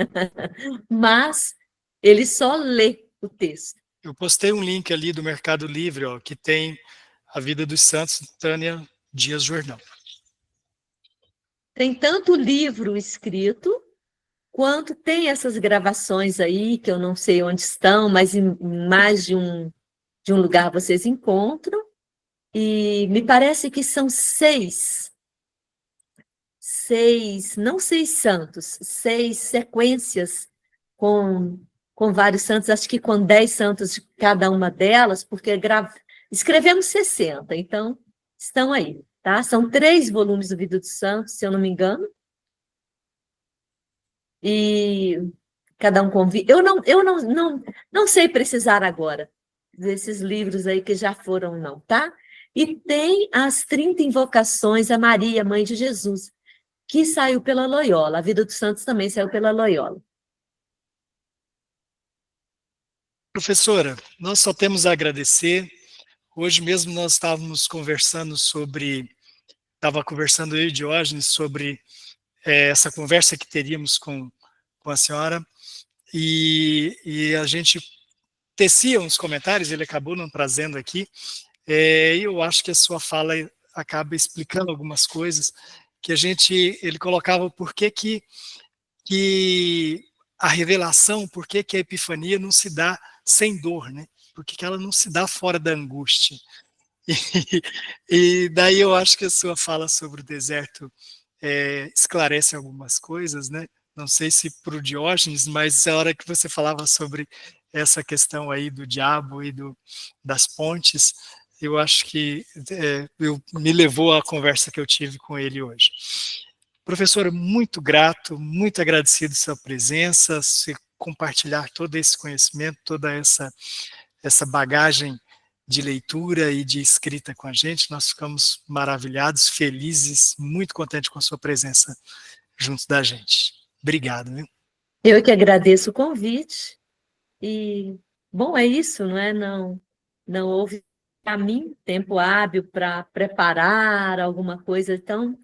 Mas ele só lê o texto. Eu postei um link ali do Mercado Livre, ó, que tem A Vida dos Santos, Tânia Dias Jordão. Tem tanto livro escrito, quanto tem essas gravações aí, que eu não sei onde estão, mas em mais de um lugar vocês encontram. E me parece que são não seis santos, seis sequências com, com vários santos, acho que com 10 santos de cada uma delas, porque escrevemos 60, então estão aí, tá? São 3 volumes do Vida dos Santos, se eu não me engano, e cada um convida. Eu não sei precisar agora desses livros aí que já foram, não, tá? E tem as 30 invocações a Maria, Mãe de Jesus, que saiu pela Loyola. A Vida dos Santos também saiu pela Loyola. Professora, nós só temos a agradecer. Hoje mesmo nós estava conversando eu e Diógenes sobre essa conversa que teríamos com a senhora, e a gente tecia uns comentários, ele acabou não trazendo aqui, e eu acho que a sua fala acaba explicando algumas coisas, que ele colocava por que a revelação, por que a epifania não se dá sem dor, né? Por que ela não se dá fora da angústia? E daí eu acho que a sua fala sobre o deserto esclarece algumas coisas, né? Não sei se para o Diógenes, mas a hora que você falava sobre essa questão aí do diabo e das pontes, eu acho que me levou à conversa que eu tive com ele hoje. Professora, muito grato, muito agradecido sua presença, você compartilhar todo esse conhecimento, toda essa bagagem de leitura e de escrita com a gente. Nós ficamos maravilhados, felizes, muito contentes com a sua presença junto da gente. Obrigado, viu? Eu que agradeço o convite. E, bom, é isso, não é? Não houve, para mim, tempo hábil para preparar alguma coisa. Então,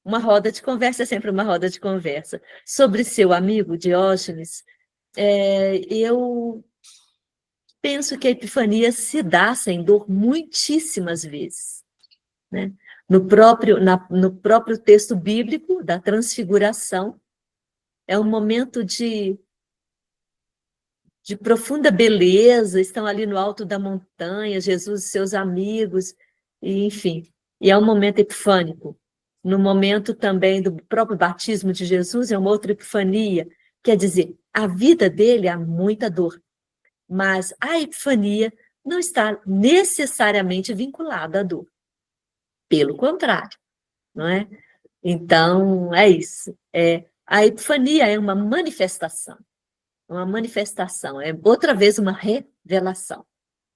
uma roda de conversa é sempre uma roda de conversa. Sobre seu amigo Diógenes, eu penso que a epifania se dá sem dor muitíssimas vezes, né? No próprio texto bíblico da transfiguração, é um momento de profunda beleza, estão ali no alto da montanha, Jesus e seus amigos, e, enfim, e é um momento epifânico. No momento também do próprio batismo de Jesus, é uma outra epifania, quer dizer, a vida dele há muita dor, mas a epifania não está necessariamente vinculada à dor, pelo contrário, não é? Então, é isso. A epifania é uma manifestação, é outra vez uma revelação.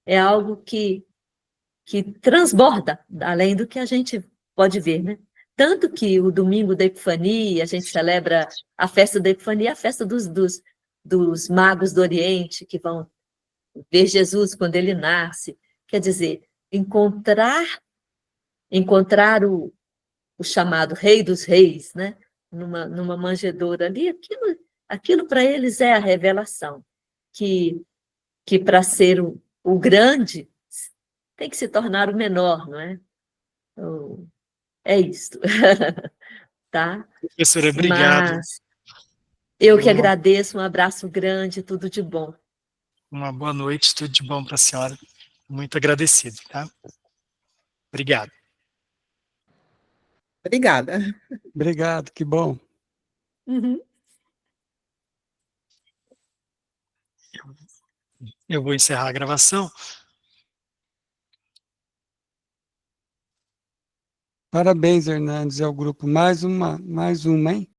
É algo que transborda, além do que a gente pode ver, né? Tanto que o domingo da Epifania, a gente celebra a festa da Epifania, a festa dos magos do Oriente, que vão ver Jesus quando ele nasce. Quer dizer, encontrar o chamado Rei dos Reis, né? Numa manjedoura ali, aquilo para eles é a revelação, que para ser o grande tem que se tornar o menor, não é? Então, é isso, tá? Professora, obrigado. Mas eu que agradeço, um abraço grande, tudo de bom. Uma boa noite, tudo de bom para a senhora. Muito agradecido, tá? Obrigado. Obrigada. Obrigado, que bom. Uhum. Eu vou encerrar a gravação. Parabéns, Hernandes, ao grupo. Mais uma, hein?